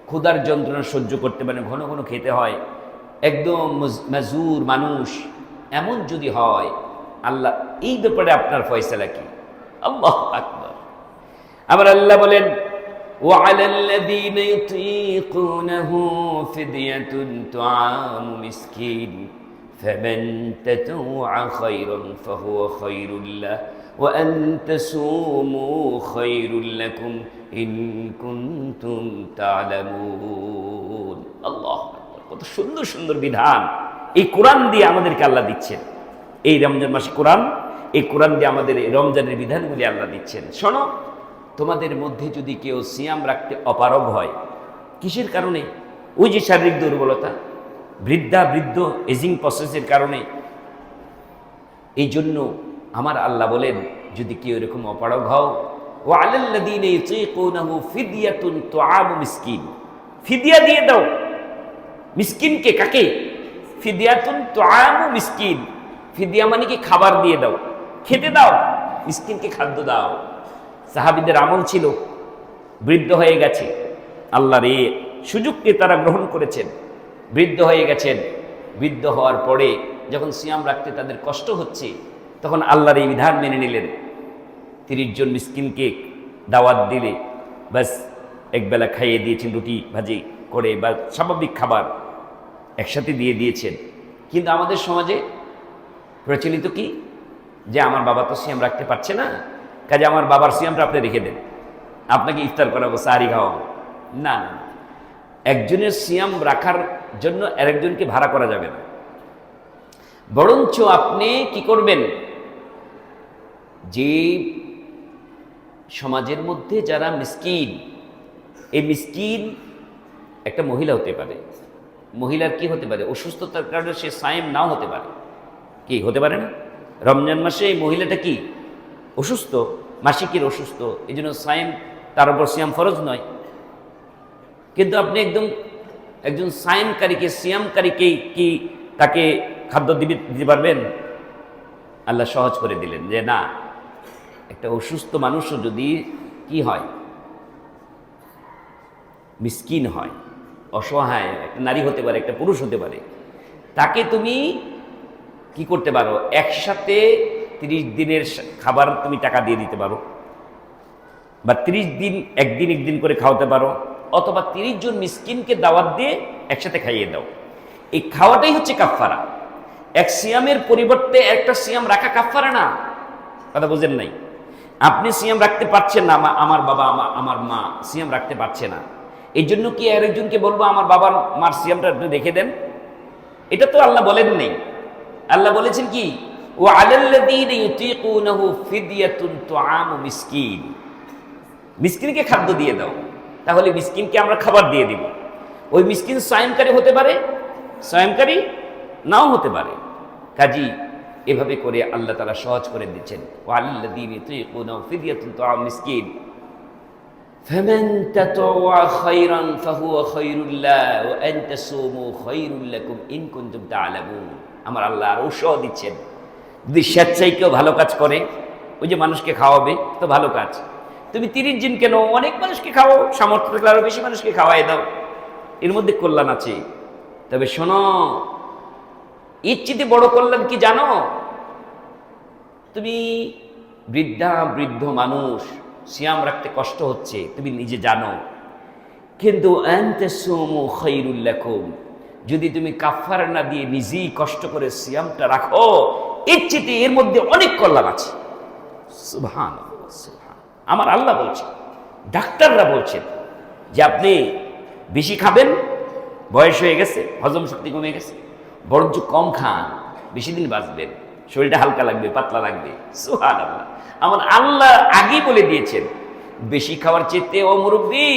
ক্ষুধার যন্ত্রণা সহ্য করতে পারে, ঘন ঘন খেতে হয়, একদম মাজুর মানুষ। এমন যদি হয়, আল্লাহ এই ব্যাপারে আপনার ফয়সালা কি? আল্লাহু আকবার। আবার আল্লাহ বলেন, وعلى الذين يطيقونه فدية طعام مسكين فمن تطوع خيرا فهو خير له وأن تصوموا خير لكم إن كنتم تعلمون। আল্লাহু আকবার। কত সুন্দর সুন্দর বিধান এই কোরআন দিয়ে আমাদেরকে আল্লাহ দিচ্ছেন। এই রমজান মাসে কোরআন, এই কোরআন দিয়ে আমাদের রমজানের বিধানগুলি আল্লাহ দিচ্ছেন। শোনো, তোমাদের মধ্যে যদি কেউ সিয়াম রাখতে অপারগ হয়, কিসের কারণে? ওই যে শারীরিক দুর্বলতা, বৃদ্ধ এজিং প্রসেসের কারণে। এই জন্য আমার আল্লাহ বলেন, যদি কেউ এরকম অপারগ হও, ওয়া আলাল্লাযীনা ইউতীকুনাহু ফিদয়াতুন তুআমু মিসকিন, ফিদিয়া দিয়ে দাও মিসকিনকে। কাকে? ফিদিয়াতুন তুআমু মিসকিন। ফিদিয়া মানে কি? খাবার দিয়ে দাও, খেতে দাও, মিসকিনকে খাদ্য দাও। সাহাবীদের আমল ছিল, বৃদ্ধ হয়ে গেছে, আল্লাহর এই সুযোগকে তারা গ্রহণ করেছেন, বৃদ্ধ হয়ে গেছেন। বৃদ্ধ হওয়ার পরে যখন সিয়াম রাখতে তাদের কষ্ট হচ্ছে, তখন আল্লাহর এই বিধান মেনে নিলেন। 30 জন মিসকিনকে দাওয়াত দিলে ব্যাস একবেলা খাইয়ে দিয়েছেন রুটি ভাজি করে বা স্বাভাবিক খাবার একসাথে দিয়ে দিয়েছেন। কিন্তু আমাদের সমাজে প্রচলিত কি, যে আমার বাবা তো সিয়াম রাখতে পারছে না, কাজে আমার বাবার সিয়ামটা আপনি রেখে দেন, আপনাকে ইফতার করাবো, সাহারি খাওয়াবো। না না, একজনের সিয়াম রাখার জন্য আরেকজনকে ভাড়া করা যাবে না। বরঞ্চ আপনি কি করবেন, যে সমাজের মধ্যে যারা মিসকিন, এই মিসকিন একটা মহিলা হতে পারে, মহিলার কি হতে পারে, অসুস্থতার কারণে সে সায়েম নাও হতে পারে, কি হতে পারে না? রমজান মাসে এই মহিলাটা কি অসুস্থ, মাসিকের অসুস্থ, এই জন্য সায়েম তার উপর সিয়াম ফরজ নয়। কিন্তু আপনি একজন সায়েমকারীকে, সিয়ামকারীকে কি তাকে খাদ্য দিতে পারবেন? আল্লাহ সহজ করে দিলেন যে না, একটা অসুস্থ মানুষও যদি কি হয়, মিসকিন হয়, অসহায়, একটা নারী হতে পারে, একটা পুরুষ হতে পারে, তাকে তুমি কি করতে পারো, একসাথে 30 দিনের খাবার তুমি টাকা দিয়ে দিতে পারো, বা 30 দিন একদিন করে খাওয়াতে পারো, অথবা 30 জন মিসকিনকে দাওয়াত দিয়ে একসাথে খাইয়ে দাও। এই খাওয়াটাই হচ্ছে কাফফারা। এক সিয়ামের পরিবর্তে একটা সিয়াম রাখা কাফফারা না। কথা বুঝেন নাই? আপনি সিয়াম রাখতে পারছেন না, আমার বাবা আমার মা সিয়াম রাখতে পারছে না, এই জন্য কি আরেকজনকে বলবো আমার বাবার মার সিয়ামটা আপনি রেখে দেন? এটা তো আল্লাহ বলেন নেই। আল্লাহ বলেছেন কি, ও আলাল্লাযীনা ইউতীকুনাহু ফিদয়াতুন তুআমু মিসকিন, মিসকিনকে খাদ্য দিয়ে দাও। তাহলে মিসকিনকে আমরা খাবার দিয়ে দিব। ওই মিসকিন সায়েমকারী হতে পারে, সায়েমকারী নাও হতে পারে। কাজী এভাবে করে আল্লাহ তাআলা সহজ করে দিচ্ছেন, ও আলাল্লাযীনা ইউতীকুনাহু ফিদয়াতুন তুআমু মিসকিন ফামান তাতাওয়া খায়রান ফাহুয়া খায়রুল লাহ ওয়া আন তাসুমু খায়রুল লাকুম ইন কুনতুম তা'লামুন। আমার আল্লাহ আরো উৎসাহ দিচ্ছেন, যদি স্বেচ্ছায় কেউ ভালো কাজ করে, ওই যে মানুষকে খাওয়াবে, তো ভালো কাজ। তুমি 30 জন কেন, অনেক মানুষকে খাওয়াও, সামর্থ্য থাকলে আরো বেশি মানুষকে খাওয়াই দাও, এর মধ্যে কল্যাণ আছে। তবে শোনো, এর চেয়ে বড় কল্যাণ কি জানো? তুমি বৃদ্ধ মানুষ, সিয়াম রাখতে কষ্ট হচ্ছে, তুমি নিজে জানো, কিন্তু আনতাসুমু খায়রুল লাকুম, যদি তুমি কাফারা না দিয়ে নিজেই কষ্ট করে সিয়ামটা রাখো, এর মধ্যে অনেক কল্যাণ আছে। সুবহানাল্লাহ, সুবহানাল্লাহ। আমার আল্লাহ বলছেন, ডাক্তাররা বলছেন যে আপনি বেশি খাবেন, বয়স হয়ে গেছে, হজম শক্তি কমে গেছে, বরঞ্চ কম খান, বেশি দিন বাঁচবেন, শরীরটা হালকা লাগবে, পাতলা লাগবে। সুবহানাল্লাহ, আমার আল্লাহ আগেই বলে দিয়েছেন, বেশি খাওয়ার চেয়ে ও মুরব্বী,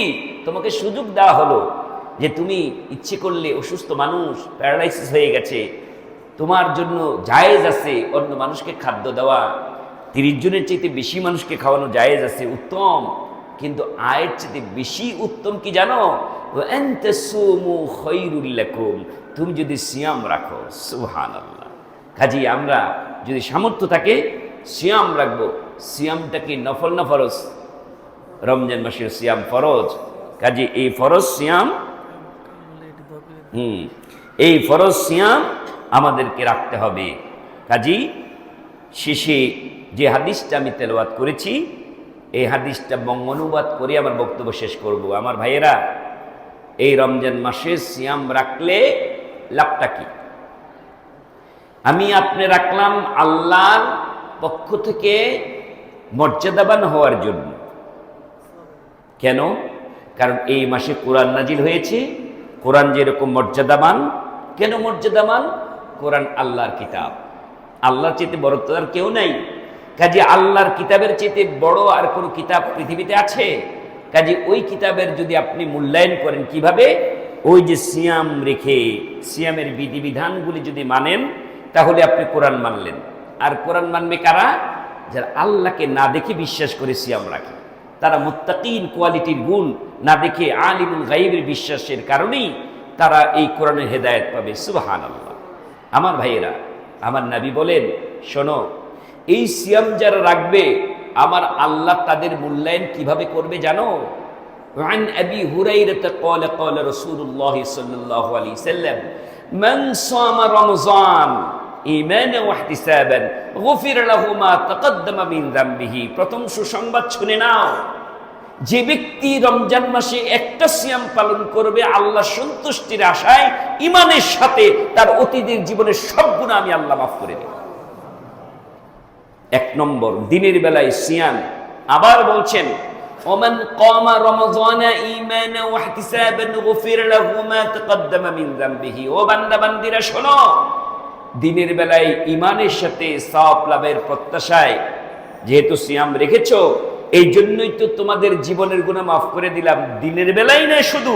তোমাকে সুযোগ দেওয়া হলো যে তুমি ইচ্ছে করলে, অসুস্থ মানুষ, প্যারালাইসিস হয়ে গেছে, তোমার জন্য জায়েজ আছে অন্য মানুষকে খাদ্য দেওয়া, 30 জনের চেয়ে বেশি মানুষকে খাওয়ানো জায়েজ আছে, উত্তম। কিন্তু আয়ের চেয়ে বেশি উত্তম কি জানো? ওয়া আন তাসুমু খায়রুল লাকুম, তুমি যদি সিয়াম রাখো। সুবহানাল্লাহ। কাজী আমরা যদি সামর্থ্য থাকে সিয়াম রাখবো। সিয়ামটা কি নফল না ফরজ? রমজান মাসের সিয়াম ফরজ। কাজী এই ফরজ সিয়াম, এই ফরজ সিয়াম আমাদেরকে রাখতে হবে। কাজী শেষে যে হাদিসটা আমি তেলাওয়াত করেছি, এই হাদিসটা অনুবাদ করে আমার বক্তব্য শেষ করব। আমার ভাইয়েরা, এই রমজান মাসে সিয়াম রাখলে লাভটা কি? আমি আপনি রাখলাম আল্লাহর পক্ষ থেকে মর্যাদাবান হওয়ার জন্য। কেন? কারণ এই মাসে কোরআন নাজিল হয়েছে। কোরআন যেরকম মর্যাদাবান, কেন মর্যাদাবান? কোরআন আল্লাহর কিতাব, আল্লাহর চেয়ে বড় তো আর কেউ নাই। কাজে আল্লাহর কিতাবের চেয়ে বড় আর কোন কিতাব পৃথিবীতে আছে? কাজে ওই কিতাবের যদি আপনি মূল্যায়ন করেন, কিভাবে? ওই যে সিয়াম রেখে, সিয়ামের বিধিবিধানগুলি যদি মানেন, তাহলে আপনি কোরআন মানলেন। আর কোরআন মানবে কারা? যারা আল্লাহকে না দেখে বিশ্বাস করে সিয়াম রাখে, তারা মুত্তাকিন, কোয়ালিটির গুণ না দেখে আলিমুল গায়বের বিশ্বাসের কারণেই তারা এই কোরআনের হেদায়েত পাবে। সুবহানাল্লাহ। আমার ভাইয়েরা, আমার নবী বলেন, শোনো, এই সিয়াম যারা রাখবে, আমার আল্লাহ তাদের মূল্যায়ন কিভাবে করবে জানো? عن أبي هريرة قال قال رسول الله صلى الله عليه وسلم من صام رمضان إيمانا واحتسابا غفر له ما تقدم من ذنبه। প্রথম সুসংবাদ শুনে নাও, যে ব্যক্তি রমজান মাসে একটা সিয়াম পালন করবে আল্লাহ সন্তুষ্টির আশায় ঈমানের সাথে, তার অতীতের জীবনের সব গুনাহ আমি আল্লাহ মাফ করে দেব। এক নম্বর, দিনের বেলায় সিয়াম। আবার বলছেন, ওমান কামা রমাযানা ঈমানান ওয়া ইহতিসাবান গুফিরা লাহু মা তাকদ্দামা মিন যামবিহি। ও বান্দা বান্দীরা শোনো, দিনের বেলায় ঈমানের সাথে সওয়াব লাভের প্রত্যাশায় যেহেতু সিয়াম রেখেছো, এই জন্যই তো তোমাদের জীবনের গুনাহ মাফ করে দিলাম। দিনের বেলায় না, শুধু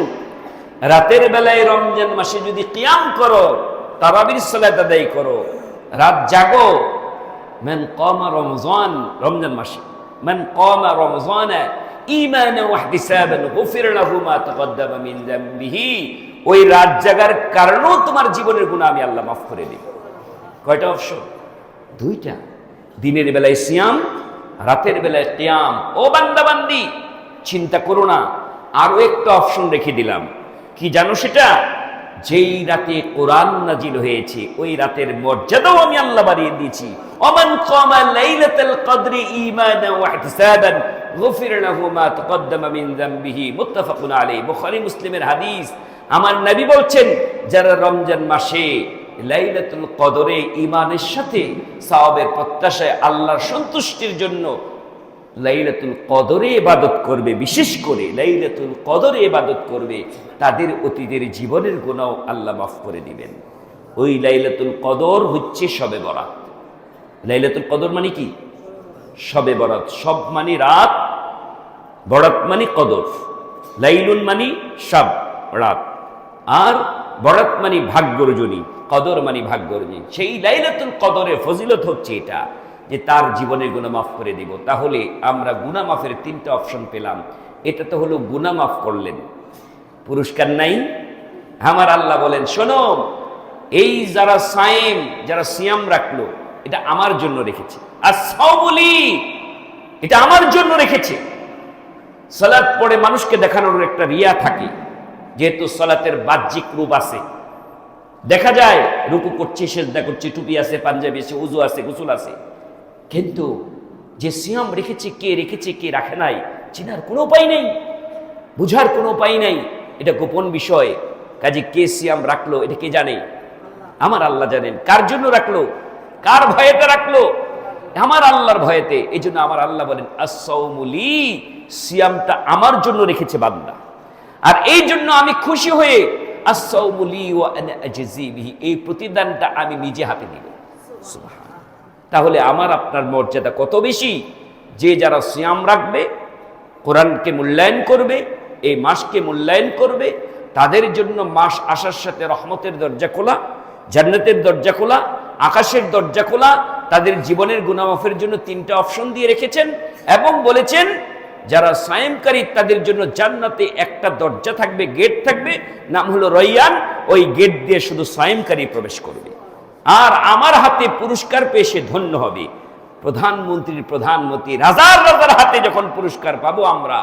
রাতের বেলায় রমজান মাসে যদি কিয়াম করো, তারাবির সালাত আদায় করো, রাত জাগো, মান কামা রমজান, রমজান মাসে মান কামা রমজানা ঈমানান ওয়া ইহতিসাবান গুফিরা লাহু মা তাকদ্দামা মিন যামবিহি, ওই রাত জাগার কারণেও তোমার জীবনের গুনাহ আমি আল্লাহ মাফ করে দেব। কয়টা অপশন? দুইটা। দিনের বেলায় সিয়াম, রাতের বেলায় কিয়াম। ও বান্দা বান্দি, চিন্তা করো না, আরো একটা অপশন রেখে দিলাম। কি জানো সেটা? যেই রাতে কোরআন নাজিল হয়েছে ওই রাতের মর্যাদাও আমি আল্লাহ বাড়িয়ে দিয়েছি। ওমান কামা লাইলাতুল কদরি ঈমানান ওয়া ইহতিসাবান গুফিরা লাহু মা তাকদ্দামা মিন যামবিহি। মুত্তাফাকুন আলাইহি, বুখারী মুসলিমের হাদিস। আমার নবী বলছেন, যারা রমজান মাসে লাইলাতুল কদরে ঈমানের সাথে সওয়াবের প্রত্যাশায় আল্লাহর সন্তুষ্টির জন্য লাইলাতুল কদরে ইবাদত করবে, বিশেষ করে লাইলাতুল কদরে ইবাদত করবে, তাদের অতীতের জীবনের গুনাহ আল্লাহ মাফ করে দিবেন। ওই লাইলাতুল কদর হচ্ছে শবে বরাত। লাইলাতুল কদর মানে কি? শবে বরাত। সব মানে রাত, বরাত মানে কদর। লাইলুন মানে সব রাত, আর বরাত মানে ভাগ্য রজনী, কদর মানে ভাগ্য রজনী। সেই লাইলাতুল কদরের ফজিলত হচ্ছে এটা, যে তার জীবনের গুনাহ মাফ করে দিব। তাহলে আমরা গুনাহ মাফের তিনটা অপশন পেলাম। এটা তো হলো গুনাহ মাফ করলেন, পুরস্কার নাই। আমার আল্লাহ বলেন, শোনো, এই যারা সায়েম, যারা সিয়াম রাখলো, এটা আমার জন্য রেখেছে। আর সাওমুলি, এটা আমার জন্য রেখেছে। সালাত পড়ে মানুষকে দেখানোর একটা রিয়া থাকে, যেহেতু সালাতের বাহ্যিক রূপ আছে, দেখা যায় রুকু করছি, সিজদা করছি, টুপি আছে, পাঞ্জাবি আছে, উযু আছে, গোসল আছে, কিন্তু যে সিয়াম রেখেছে, কে রেখেছে কে রাখে নাই, চিনার কোনো উপায় নেই, বুঝার কোনো উপায় নাই। এটা গোপন বিষয়। কাজে কে সিয়াম রাখলো এটা কে জানে? আমার আল্লাহ জানেন। কার জন্য রাখলো, কার ভয়েতে রাখলো? আমার আল্লাহর ভয়েতে। এই জন্য আমার আল্লাহ বলেন, আস-সাওমুলি, সিয়ামটা আমার জন্য রেখেছে বান্দা, আর এই জন্য আমি খুশি হয়ে আস-সাওমুলি ওয়া আনা আজজি বিহি, এই প্রতিদানটা আমি নিজে হাতে দিব। সুবহান। তাহলে আমার আপনার মর্যাদা কত বেশি, যে যারা সিয়াম রাখবে, কোরআনকে মূল্যায়ন করবে, এই মাসকে মূল্যায়ন করবে, তাদের জন্য মাস আসার সাথে রহমতের দরজা খোলা, জান্নাতের দরজা খোলা, আকাশের দরজা খোলা। তাদের জীবনের গুনাহ মাফের জন্য তিনটা অপশন দিয়ে রেখেছেন এবং বলেছেন, যারা সায়েমকারী তাদের জন্য জান্নাতে একটা দরজা থাকবে, গেট থাকবে, নাম হলো রয়্যান। ওই গেট দিয়ে শুধু সায়েমকারী প্রবেশ করবে, আর আমার হাতে পুরস্কার পেয়ে সে ধন্য হবে। প্রধানমন্ত্রীর প্রধানমন্ত্রী, রাজার রাজার হাতে যখন পুরস্কার পাবো আমরা,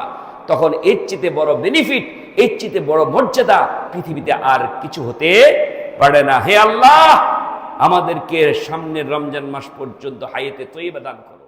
তখন এর চেয়ে বড় বেনিফিট, এর চেয়ে বড় মর্যাদা পৃথিবীতে আর কিছু হতে পারে না। হে আল্লাহ, আমাদেরকে সামনের রমজান মাস পর্যন্ত হায়াতে তয়্যিবা দান করো।